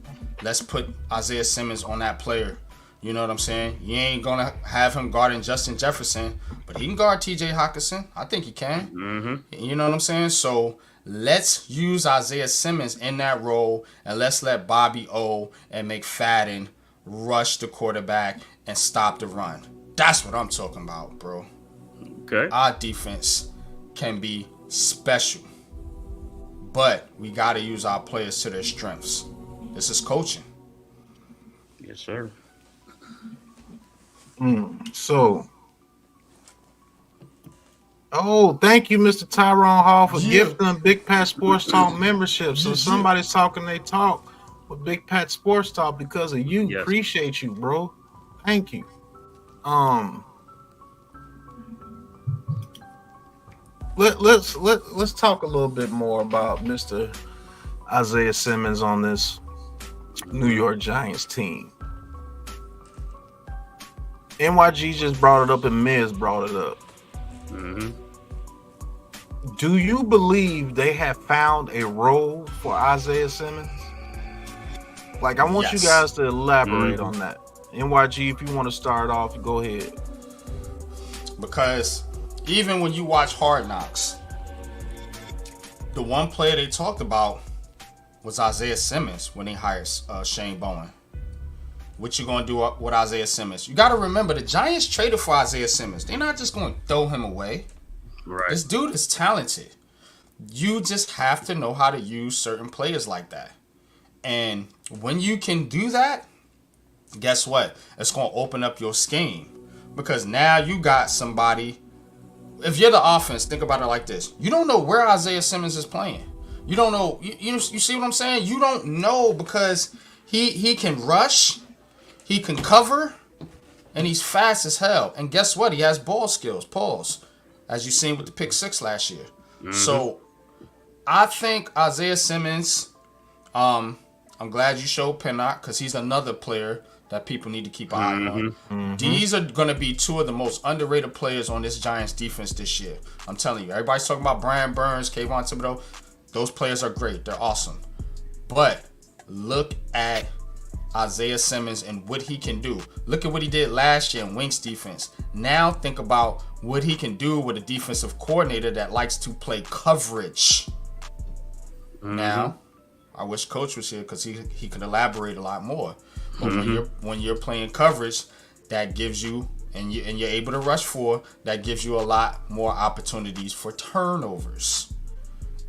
Let's put Isaiah Simmons on that player. You know what I'm saying? You ain't going to have him guarding Justin Jefferson, but he can guard TJ Hawkinson. I think he can. Mm-hmm. You know what I'm saying? So let's use Isaiah Simmons in that role, and let's let Bobby O and McFadden rush the quarterback and stop the run. That's what I'm talking about, bro. Okay. Our defense can be special, but we got to use our players to their strengths. This is coaching. Yes, sir. So, thank you, Mr. Tyrone Hall, for gifting Big Pat Sports Talk membership. So somebody's talking they talk with Big Pat Sports Talk because of you. Yes. Appreciate you, bro. Thank you. Let's talk a little bit more about Mr. Isaiah Simmons on this New York Giants team. NYG just brought it up and Miz brought it up. Mm-hmm. Do you believe they have found a role for Isaiah Simmons? Like, I want you guys to elaborate on that. NYG, if you want to start off, go ahead. Because even when you watch Hard Knocks, the one player they talked about was Isaiah Simmons when they hired Shane Bowen. What you gonna do with Isaiah Simmons? You got to remember, the Giants traded for Isaiah Simmons. They're not just gonna throw him away. Right. This dude is talented. You just have to know how to use certain players like that. And when you can do that, guess what? It's gonna open up your scheme, because now you got somebody. If you're the offense, think about it like this: you don't know where Isaiah Simmons is playing. You don't know. You see what I'm saying? You don't know, because he can rush. He can cover, and he's fast as hell. And guess what? He has ball skills, pause, as you seen with the pick 6 last year. Mm-hmm. So I think Isaiah Simmons, I'm glad you showed Pinnock, because he's another player that people need to keep an eye on. Mm-hmm. These are going to be two of the most underrated players on this Giants defense this year. I'm telling you. Everybody's talking about Brian Burns, Kayvon Thibodeau. Those players are great. They're awesome. But look at Isaiah Simmons and what he can do. Look at what he did last year in Wink's defense. Now think about what he can do with a defensive coordinator that likes to play coverage. Now, I wish Coach was here because he could elaborate a lot more. But when you're playing coverage, that gives you and you're able to rush for, that gives you a lot more opportunities for turnovers.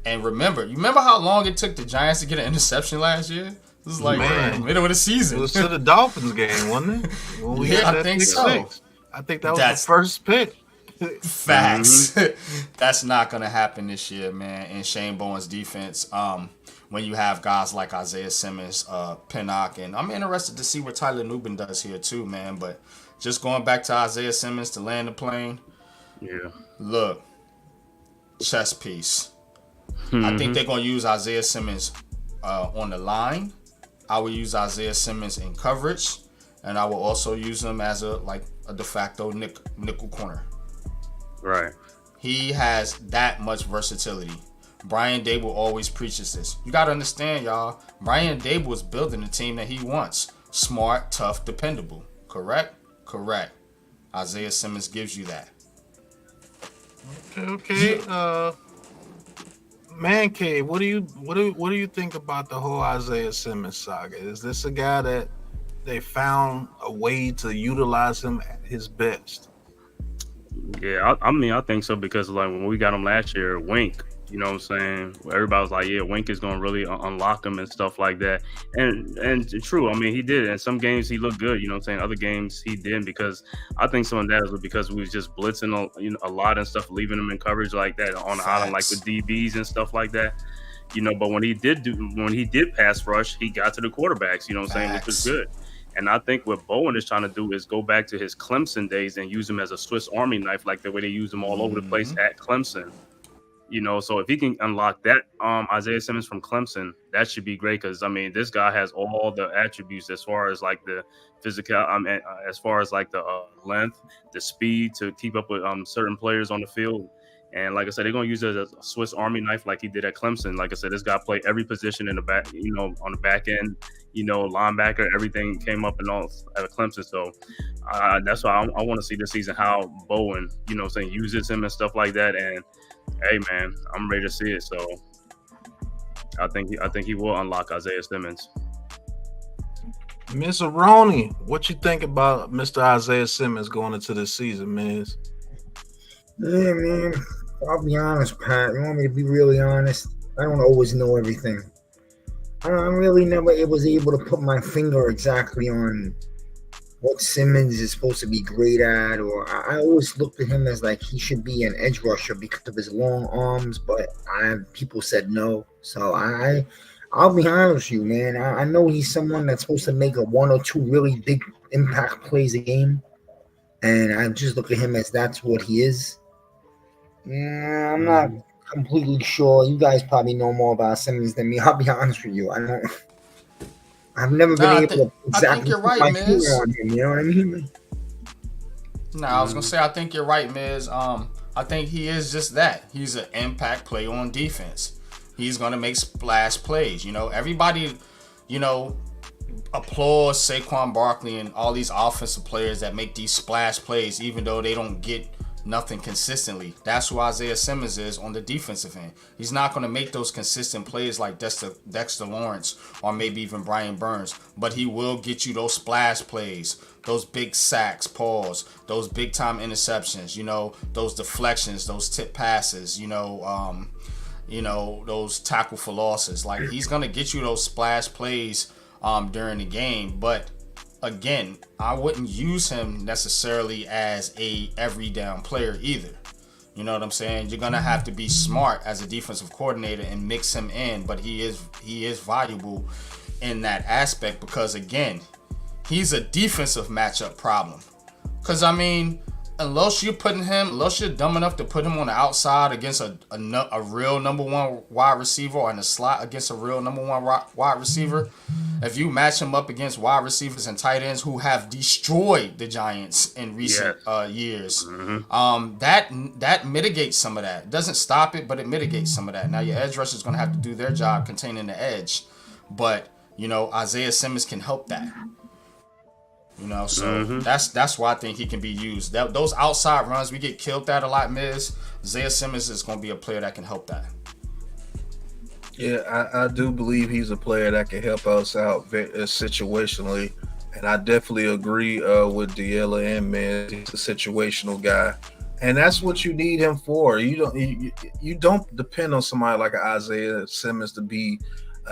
And remember how long it took the Giants to get an interception last year? This is like middle of the season. It was to the Dolphins game, wasn't it? When we got I think so. Six. I think that was the first pick. Facts. That's not going to happen this year, man. In Shane Bowen's defense, when you have guys like Isaiah Simmons, Pinnock, and I'm interested to see what Tyler Nubin does here too, man. But just going back to Isaiah Simmons to land the plane. Yeah. Look, chess piece. I think they're going to use Isaiah Simmons on the line. I will use Isaiah Simmons in coverage, and I will also use him as a de facto nickel corner. Right. He has that much versatility. Brian Dable always preaches this. You got to understand, y'all. Brian Dable is building the team that he wants. Smart, tough, dependable. Correct? Correct. Isaiah Simmons gives you that. Okay. Man Cave, what do you think about the whole Isaiah Simmons saga? Is this a guy that they found a way to utilize him at his best? Yeah, I think so, because like when we got him last year, Wink, you know what I'm saying? Everybody was like, yeah, Wink is going to really unlock him and stuff like that. And true, I mean, he did. In some games, he looked good, you know what I'm saying? Other games, he didn't, because I think some of that was because we was just blitzing a lot and stuff, leaving him in coverage like that on the island, like with DBs and stuff like that. You know, but when he did pass rush, he got to the quarterbacks, you know what I'm saying, which was good. And I think what Bowen is trying to do is go back to his Clemson days and use him as a Swiss Army knife, like the way they use him all over the place at Clemson. You know, so if he can unlock that Isaiah Simmons from Clemson, that should be great, because I mean, this guy has all the attributes as far as like the physical, as far as like the length, the speed to keep up with certain players on the field. And like I said, they're gonna use it as a Swiss Army knife, like he did at Clemson. Like I said, this guy played every position in the back, you know, on the back end, you know, linebacker, everything came up and all at Clemson. So that's why I want to see this season how Bowen, you know, saying uses him and stuff like that. And hey, man, I'm ready to see it. So I think he will unlock Isaiah Simmons. Miss Aroni, what you think about Mr. Isaiah Simmons going into this season, Miss? Yeah, man. I'll be honest, Pat. You want me to be really honest? I don't always know everything. I really never was able to put my finger exactly on what Simmons is supposed to be great at, or I always looked at him as like he should be an edge rusher because of his long arms, but people said no. So I'll be honest with you, man. I know he's someone that's supposed to make one or two really big impact plays a game, and I just look at him as that's what he is. Yeah, I'm not completely sure. You guys probably know more about Simmons than me. I'll be honest with you. I've never been able to exactly put my finger on him. You know what I mean? No, I was gonna say I think you're right, Miz. I think he is just that. He's an impact player on defense. He's gonna make splash plays. You know, everybody, you know, applauds Saquon Barkley and all these offensive players that make these splash plays, even though they don't get nothing consistently. That's who Isaiah Simmons is on the defensive end. He's not going to make those consistent plays like Dexter Lawrence or maybe even Brian Burns, but he will get you those splash plays, those big sacks, those big time interceptions, you know, those deflections, those tip passes, you know, those tackle for losses. Like, he's going to get you those splash plays during the game, but again, I wouldn't use him necessarily as a every down player either. You know what I'm saying? You're gonna have to be smart as a defensive coordinator and mix him in, but he is valuable in that aspect because again, he's a defensive matchup problem. Because I mean, unless you're dumb enough to put him on the outside against a real number one wide receiver, or in the slot against a real number one wide receiver, if you match him up against wide receivers and tight ends who have destroyed the Giants in recent years, that mitigates some of that. It doesn't stop it, but it mitigates some of that. Now your edge rushers is going to have to do their job containing the edge, but Isaiah Simmons can help that. So that's why I think he can be used. Those outside runs, we get killed at a lot, Miz. Isaiah Simmons is going to be a player that can help that. Yeah, I do believe he's a player that can help us out situationally, and I definitely agree with Diella and Miz. He's a situational guy, and that's what you need him for. You don't depend on somebody like Isaiah Simmons to be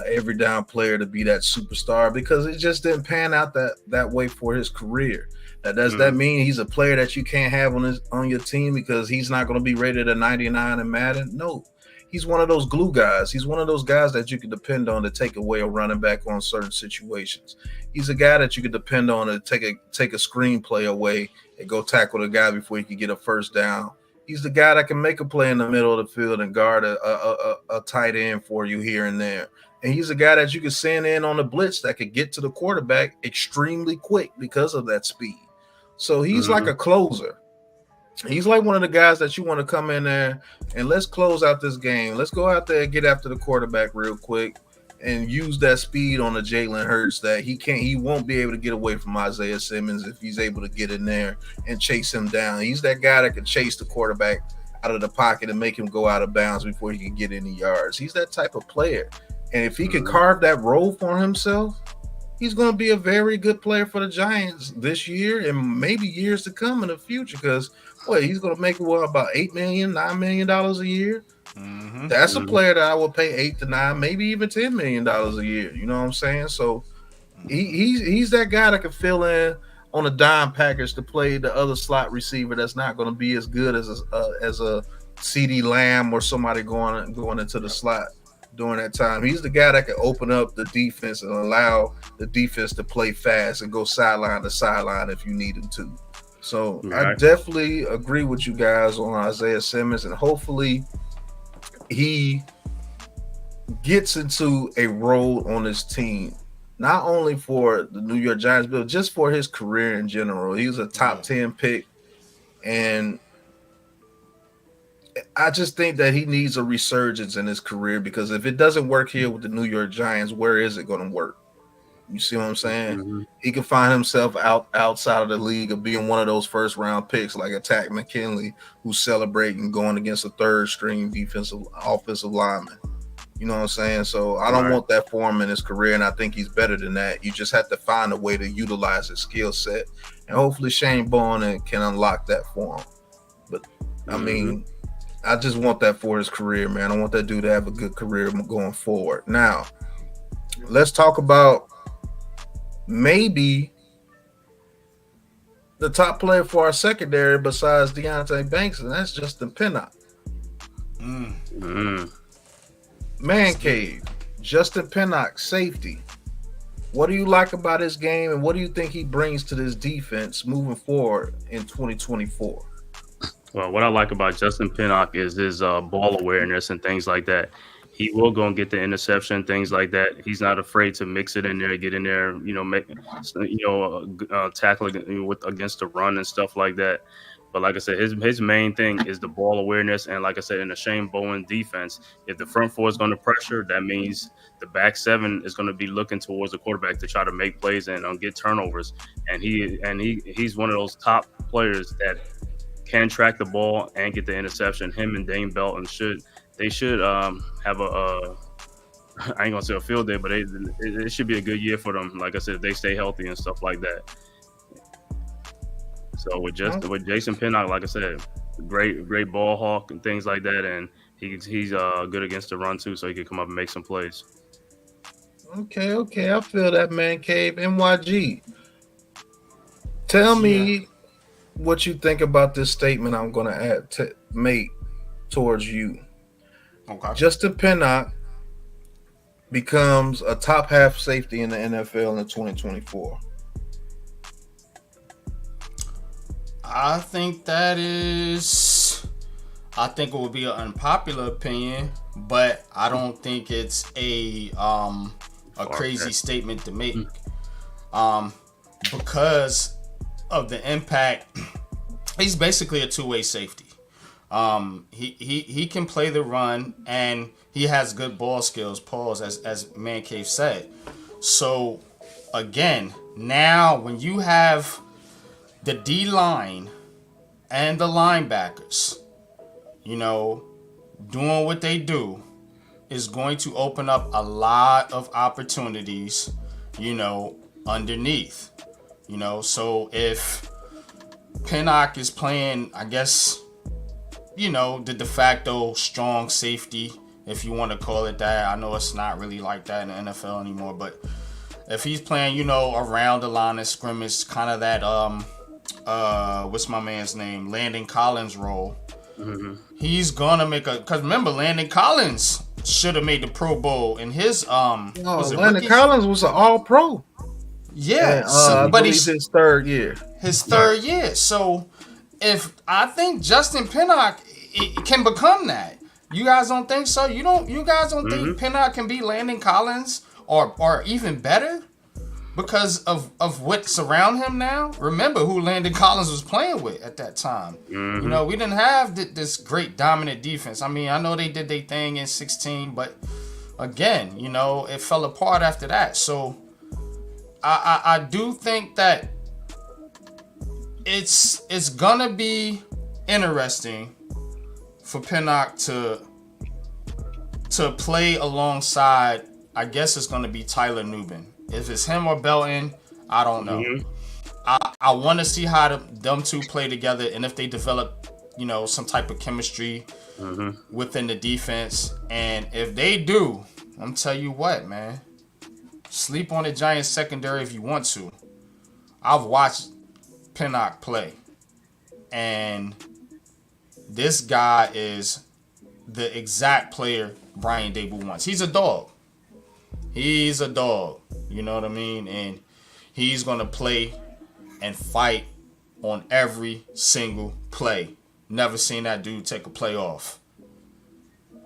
every down player, to be that superstar, because it just didn't pan out that way for his career. Now, does that mean he's a player that you can't have on your team because he's not going to be rated a 99 in Madden? No, he's one of those glue guys. He's one of those guys that you can depend on to take away a running back on certain situations. He's a guy that you can depend on to take a screenplay away and go tackle the guy before he can get a first down. He's the guy that can make a play in the middle of the field and guard a tight end for you here and there. And he's a guy that you can send in on the blitz that could get to the quarterback extremely quick because of that speed. So he's like a closer. He's like one of the guys that you want to come in there and let's close out this game. Let's go out there and get after the quarterback real quick and use that speed on the Jalen Hurts that he won't be able to get away from Isaiah Simmons if he's able to get in there and chase him down. He's that guy that can chase the quarterback out of the pocket and make him go out of bounds before he can get any yards. He's that type of player. And if he can carve that role for himself, he's going to be a very good player for the Giants this year and maybe years to come in the future, because he's going to make about $8 million, $9 million a year. That's a player that I would pay $8 to $9, maybe even $10 million a year. You know what I'm saying? So he's that guy that can fill in on a dime package to play the other slot receiver that's not going to be as good as a CeeDee Lamb or somebody going into the slot during that time. He's the guy that can open up the defense and allow the defense to play fast and go sideline to sideline if you need him to. So I definitely agree with you guys on Isaiah Simmons, and hopefully he gets into a role on this team, not only for the New York Giants, but just for his career in general. He was a top 10 pick, and I just think that he needs a resurgence in his career, because if it doesn't work here with the New York Giants, where is it going to work? You see what I'm saying? He can find himself outside of the league of being one of those first round picks like a Tack McKinley, who's celebrating going against a third string offensive lineman. You know what I'm saying? So I don't want that for him in his career, and I think he's better than that. You just have to find a way to utilize his skill set, and hopefully Shane Bowen can unlock that for him. But I mean, I just want that for his career, man. I want that dude to have a good career going forward. Now, let's talk about maybe the top player for our secondary besides Deonte Banks, and that's Justin Pinnock. Man cave, Justin Pinnock, safety. What do you like about his game, and what do you think he brings to this defense moving forward in 2024? Well, what I like about Justin Pinnock is his ball awareness and things like that. He will go and get the interception, things like that. He's not afraid to mix it in there, get in there, tackle against the run and stuff like that. But like I said, his main thing is the ball awareness. And like I said, in the Shane Bowen defense, if the front four is going to pressure, that means the back seven is going to be looking towards the quarterback to try to make plays and get turnovers. And he's one of those top players that can track the ball and get the interception. Him and Dane Belton should have I ain't gonna say a field day, but it should be a good year for them. Like I said, they stay healthy and stuff like that. So with Jason Pinnock, like I said, great ball hawk and things like that, and he's good against the run too, so he can come up and make some plays. Okay, I feel that, man cave. NYG, tell me what you think about this statement I'm going to make towards you. Okay. Justin Pinnock becomes a top half safety in the NFL in 2024. I think it would be an unpopular opinion, but I don't think it's a crazy statement to make. Because of the impact, he's basically a two-way safety. He can play the run, and he has good ball skills, pause, as Man Cave said. So again, now when you have the D line and the linebackers, doing what they do, is going to open up a lot of opportunities, underneath. So if Pinnock is playing, I guess, the de facto strong safety, if you want to call it that. I know it's not really like that in the NFL anymore, but if he's playing, around the line of scrimmage, kind of that, what's my man's name? Landon Collins role. He's gonna make because remember, Landon Collins should have made the Pro Bowl in his Landon Collins was an All-Pro. Yeah, but he's his third year. So if I think Justin Pinnock can become that, you guys don't think so? You guys don't think Pinnock can be Landon Collins or even better because of what's around him now? Remember who Landon Collins was playing with at that time. We didn't have this great dominant defense. I mean, I know they did their thing in 2016, but again, it fell apart after that. So I do think that it's gonna be interesting for Pinnock to play alongside. I guess it's gonna be Tyler Nubin. If it's him or Belton, I don't know. I want to see how them two play together, and if they develop, some type of chemistry within the defense. And if they do, I'm tell you what, man. Sleep on the Giants secondary if you want to. I've watched Pinnock play, and this guy is the exact player Brian Dable wants. He's a dog. You know what I mean? And he's going to play and fight on every single play. Never seen that dude take a play off.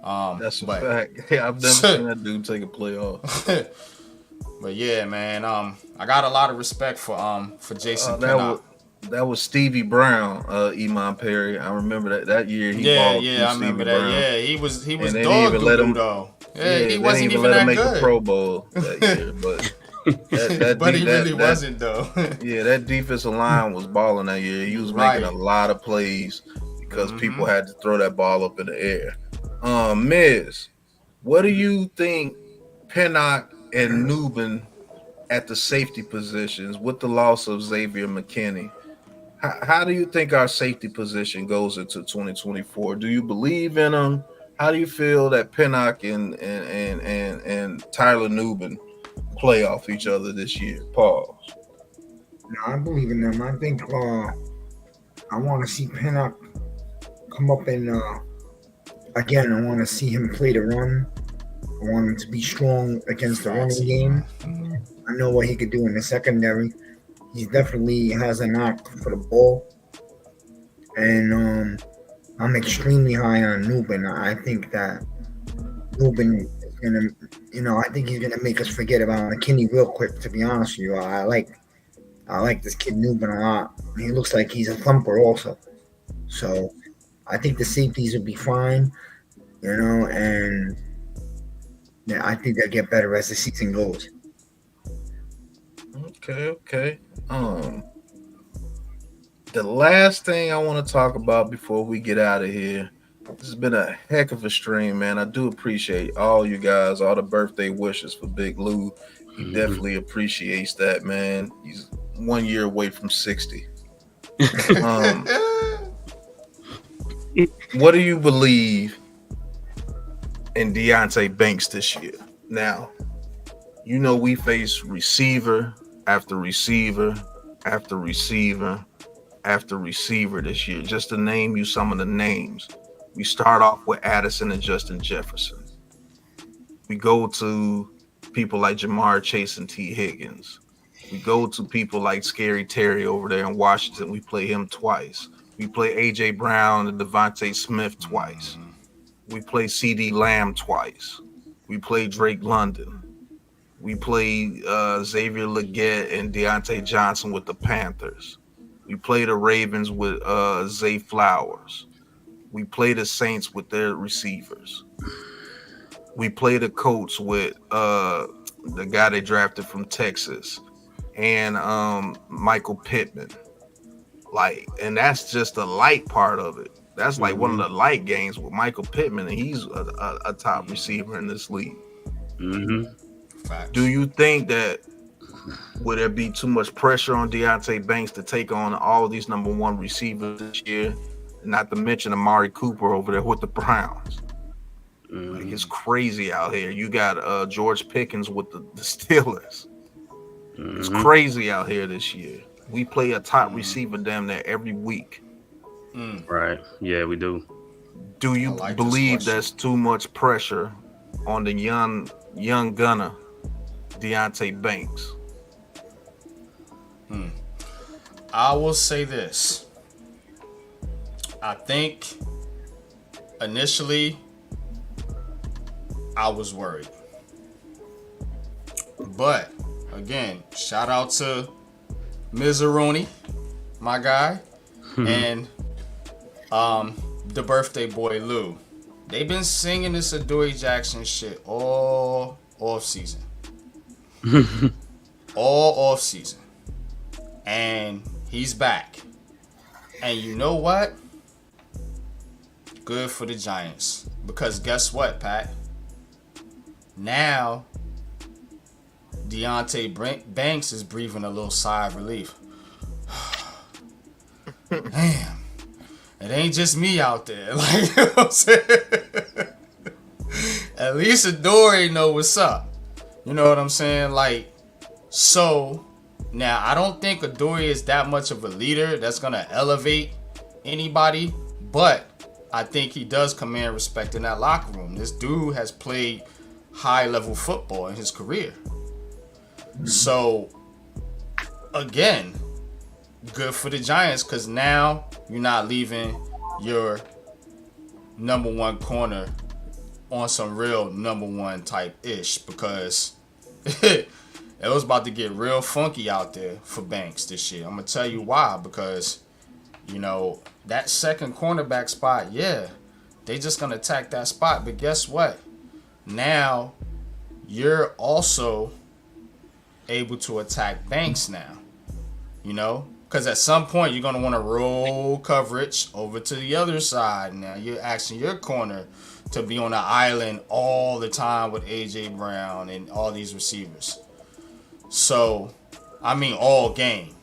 That's a fact. Yeah, I've never seen that dude take a play off. But yeah, man, I got a lot of respect for Jason Pinnock. That was Stevie Brown, Iman Perry. I remember that year. I remember that. Brown. Yeah, he was and dog doo though. Yeah, he wasn't even that good. A Pro Bowl that year, but he really wasn't though. Yeah, that defensive line was balling that year. He was making a lot of plays because people had to throw that ball up in the air. Miz, what do you think Pinnock and Nubin at the safety positions with the loss of Xavier McKinney? How do you think our safety position goes into 2024? Do you believe in them? How do you feel that Pinnock and Tyler Nubin play off each other this year? Pause. No, I believe in them. I think I want to see Pinnock come up and again. I want to see him play the run. I want him to be strong against the running game. I know what he could do in the secondary. He definitely has a knack for the ball. And I'm extremely high on Nubin. I think that Nubin is going to, I think he's going to make us forget about McKinney real quick, to be honest with you. I like this kid Nubin a lot. He looks like he's a thumper also. So I think the safeties will be fine, and yeah, I think they'll get better as the season goes. Okay. The last thing I want to talk about before we get out of here. This has been a heck of a stream, man. I do appreciate all you guys, all the birthday wishes for Big Lou. He definitely appreciates that, man. He's 1 year away from 60. What do you believe in Deonte Banks this year? Now, we face receiver after receiver after receiver after receiver this year. Just to name you some of the names. We start off with Addison and Justin Jefferson. We go to people like Jamar Chase and T. Higgins. We go to people like Scary Terry over there in Washington. We play him twice. We play AJ Brown and Devontae Smith twice. We play CD Lamb twice. We play Drake London. We play Xavier Legette and Deontay Johnson with the Panthers. We play the Ravens with Zay Flowers. We play the Saints with their receivers. We play the Colts with the guy they drafted from Texas and Michael Pittman. Like, and that's just the light part of it. That's like one of the light games with Michael Pittman, and he's a top receiver in this league. Do you think that would there be too much pressure on Deontay Banks to take on all these number one receivers this year? Not to mention Amari Cooper over there with the Browns. Like, it's crazy out here. You got George Pickens with the Steelers. It's crazy out here this year. We play a top receiver damn near every week. Right. Yeah, we do. Do you believe there's too much pressure on the young gunner, Deontay Banks? I will say this. I think initially I was worried. But again, shout out to Mizaroni, my guy, and the birthday boy Lou. They've been singing this Adoree Jackson shit all off season. All off season. And he's back. And you know what? Good for the Giants. Because guess what, Pat? Now, Deontay Banks is breathing a little sigh of relief. Damn. It ain't just me out there. Like, you know what I'm saying? At least Adoree know what's up. You know what I'm saying? Like, so, now, I don't think Adoree is that much of a leader that's going to elevate anybody, but I think he does command respect in that locker room. This dude has played high-level football in his career. So, again, good for the Giants because now you're not leaving your number one corner on some real number one type-ish because it was about to get real funky out there for Banks this year. I'm going to tell you why, because, you know, that second cornerback spot, yeah, they just going to attack that spot. But guess what? Now you're also able to attack Banks now, you know, because at some point you're going to want to roll coverage over to the other side. Now you're asking your corner to be on the island all the time with AJ Brown and all these receivers. So, I mean, all game.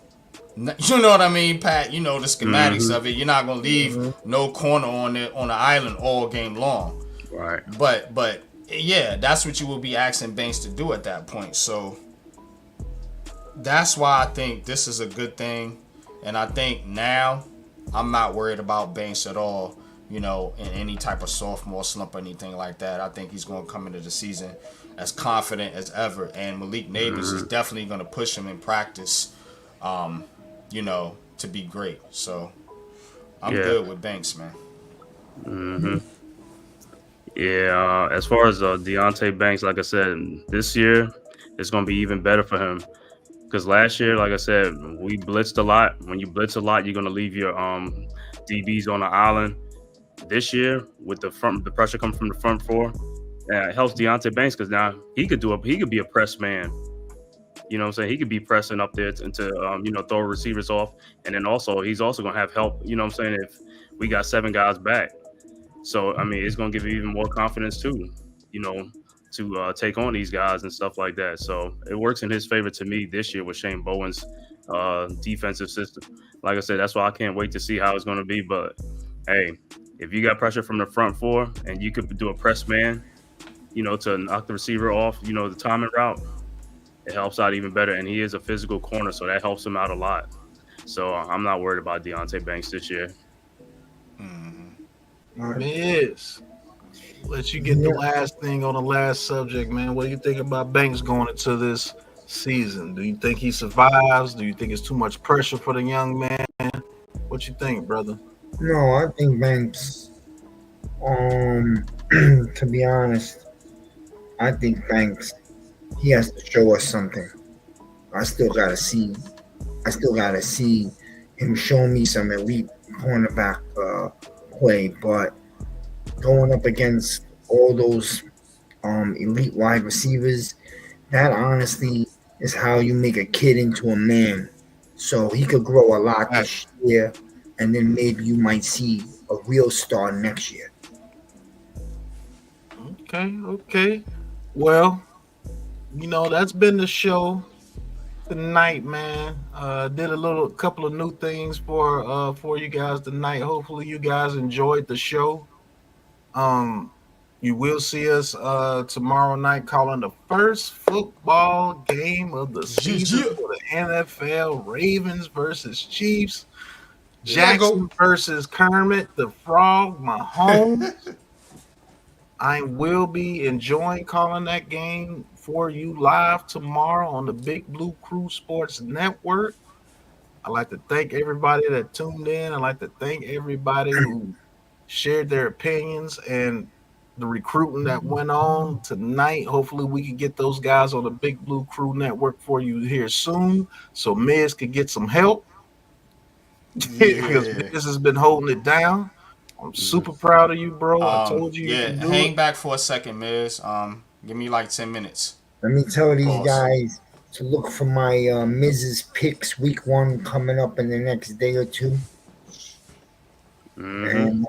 You know what I mean, Pat? You know the schematics of it. You're not gonna leave no corner on the island all game long. Right. But yeah, that's what you will be asking Banks to do at that point. So that's why I think this is a good thing, and I think now I'm not worried about Banks at all. You know, in any type of sophomore slump or anything like that. I think he's going to come into the season as confident as ever. And Malik Nabers is definitely going to push him in practice, you know, to be great. So I'm good with Banks, man. Yeah, as far as Deontay Banks, like I said, this year it's going to be even better for him. Because last year, like I said, we blitzed a lot. When you blitz a lot, you're going to leave your DBs on the island. This year, with the pressure coming from the front four, it helps Deontay Banks because now he could be a press man. You know what I'm saying? He could be pressing up there to you know, throw receivers off. And then also, he's also going to have help, you know what I'm saying, if we got 7 guys back. So, I mean, it's going to give you even more confidence too, you know, to take on these guys and stuff like that. So it works in his favor to me this year with Shane Bowen's defensive system. Like I said, that's why I can't wait to see how it's going to be. But, hey, if you got pressure from the front four and you could do a press man, you know, to knock the receiver off, you know, the timing route, it helps out even better. And he is a physical corner, so that helps him out a lot. So I'm not worried about Deontay Banks this year. Miz, let you get the last thing on the last subject, man. What do you think about Banks going into this season? Do you think he survives? Do you think it's too much pressure for the young man? What you think, brother? No, I think Banks. To be honest, I think Banks. He has to show us something. I still gotta see. I still gotta see him show me some elite cornerback play. But going up against all those elite wide receivers, that honestly is how you make a kid into a man. So he could grow a lot this year, and then maybe you might see a real star next year. Okay. Well, that's been the show tonight, man. Did a couple of new things for you guys tonight. Hopefully you guys enjoyed the show. You will see us tomorrow night calling the first football game of the season for the NFL. Ravens versus Chiefs. Jackson versus Kermit the Frog Mahomes. I will be enjoying calling that game for you live tomorrow on the Big Blue Crew Sports Network. I'd like to thank everybody that tuned in. I'd like to thank everybody who shared their opinions and the recruiting that went on tonight. Hopefully we can get those guys on the Big Blue Crew Network for you here soon so Miz could get some help. Because Miz has been holding it down. I'm super proud of you, bro. I told you you can do hang it. back for a second, Miz. Give me like 10 minutes. Let me tell these guys to look for my Mrs. Picks week 1 coming up in the next day or two. And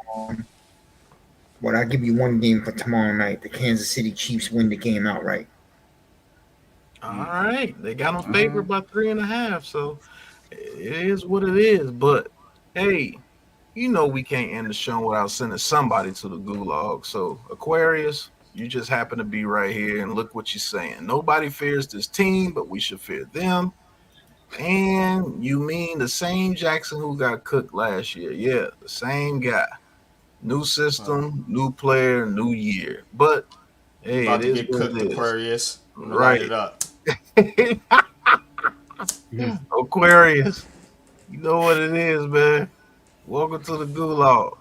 I'll give you one game for tomorrow night. The Kansas City Chiefs win the game outright. All right. They got them favored by 3.5. So it is what it is. But hey, we can't end the show without sending somebody to the gulag. So Aquarius, you just happen to be right here, and look what you're saying. Nobody fears this team, but we should fear them. And you mean the same Jackson who got cooked last year? Yeah, the same guy. New system, new player, new year. But hey, about it to is get what cooked, it is. Aquarius. Right. Light it up. Aquarius, you know what it is, man. Welcome to the gulag.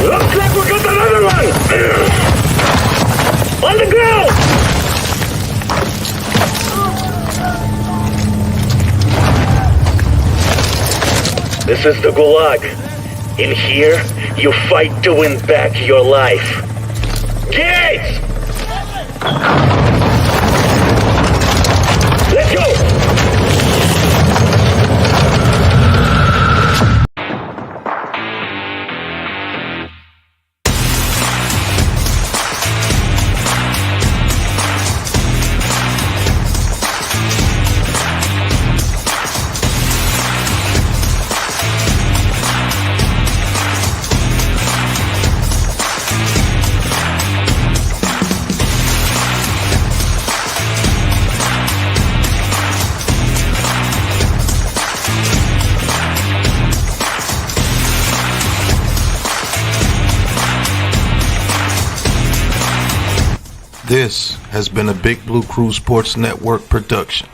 Looks like we got another one! On the ground! This is the gulag. In here, you fight to win back your life. Kids! Let's go! This has been a Big Blue Crew Sports Network production.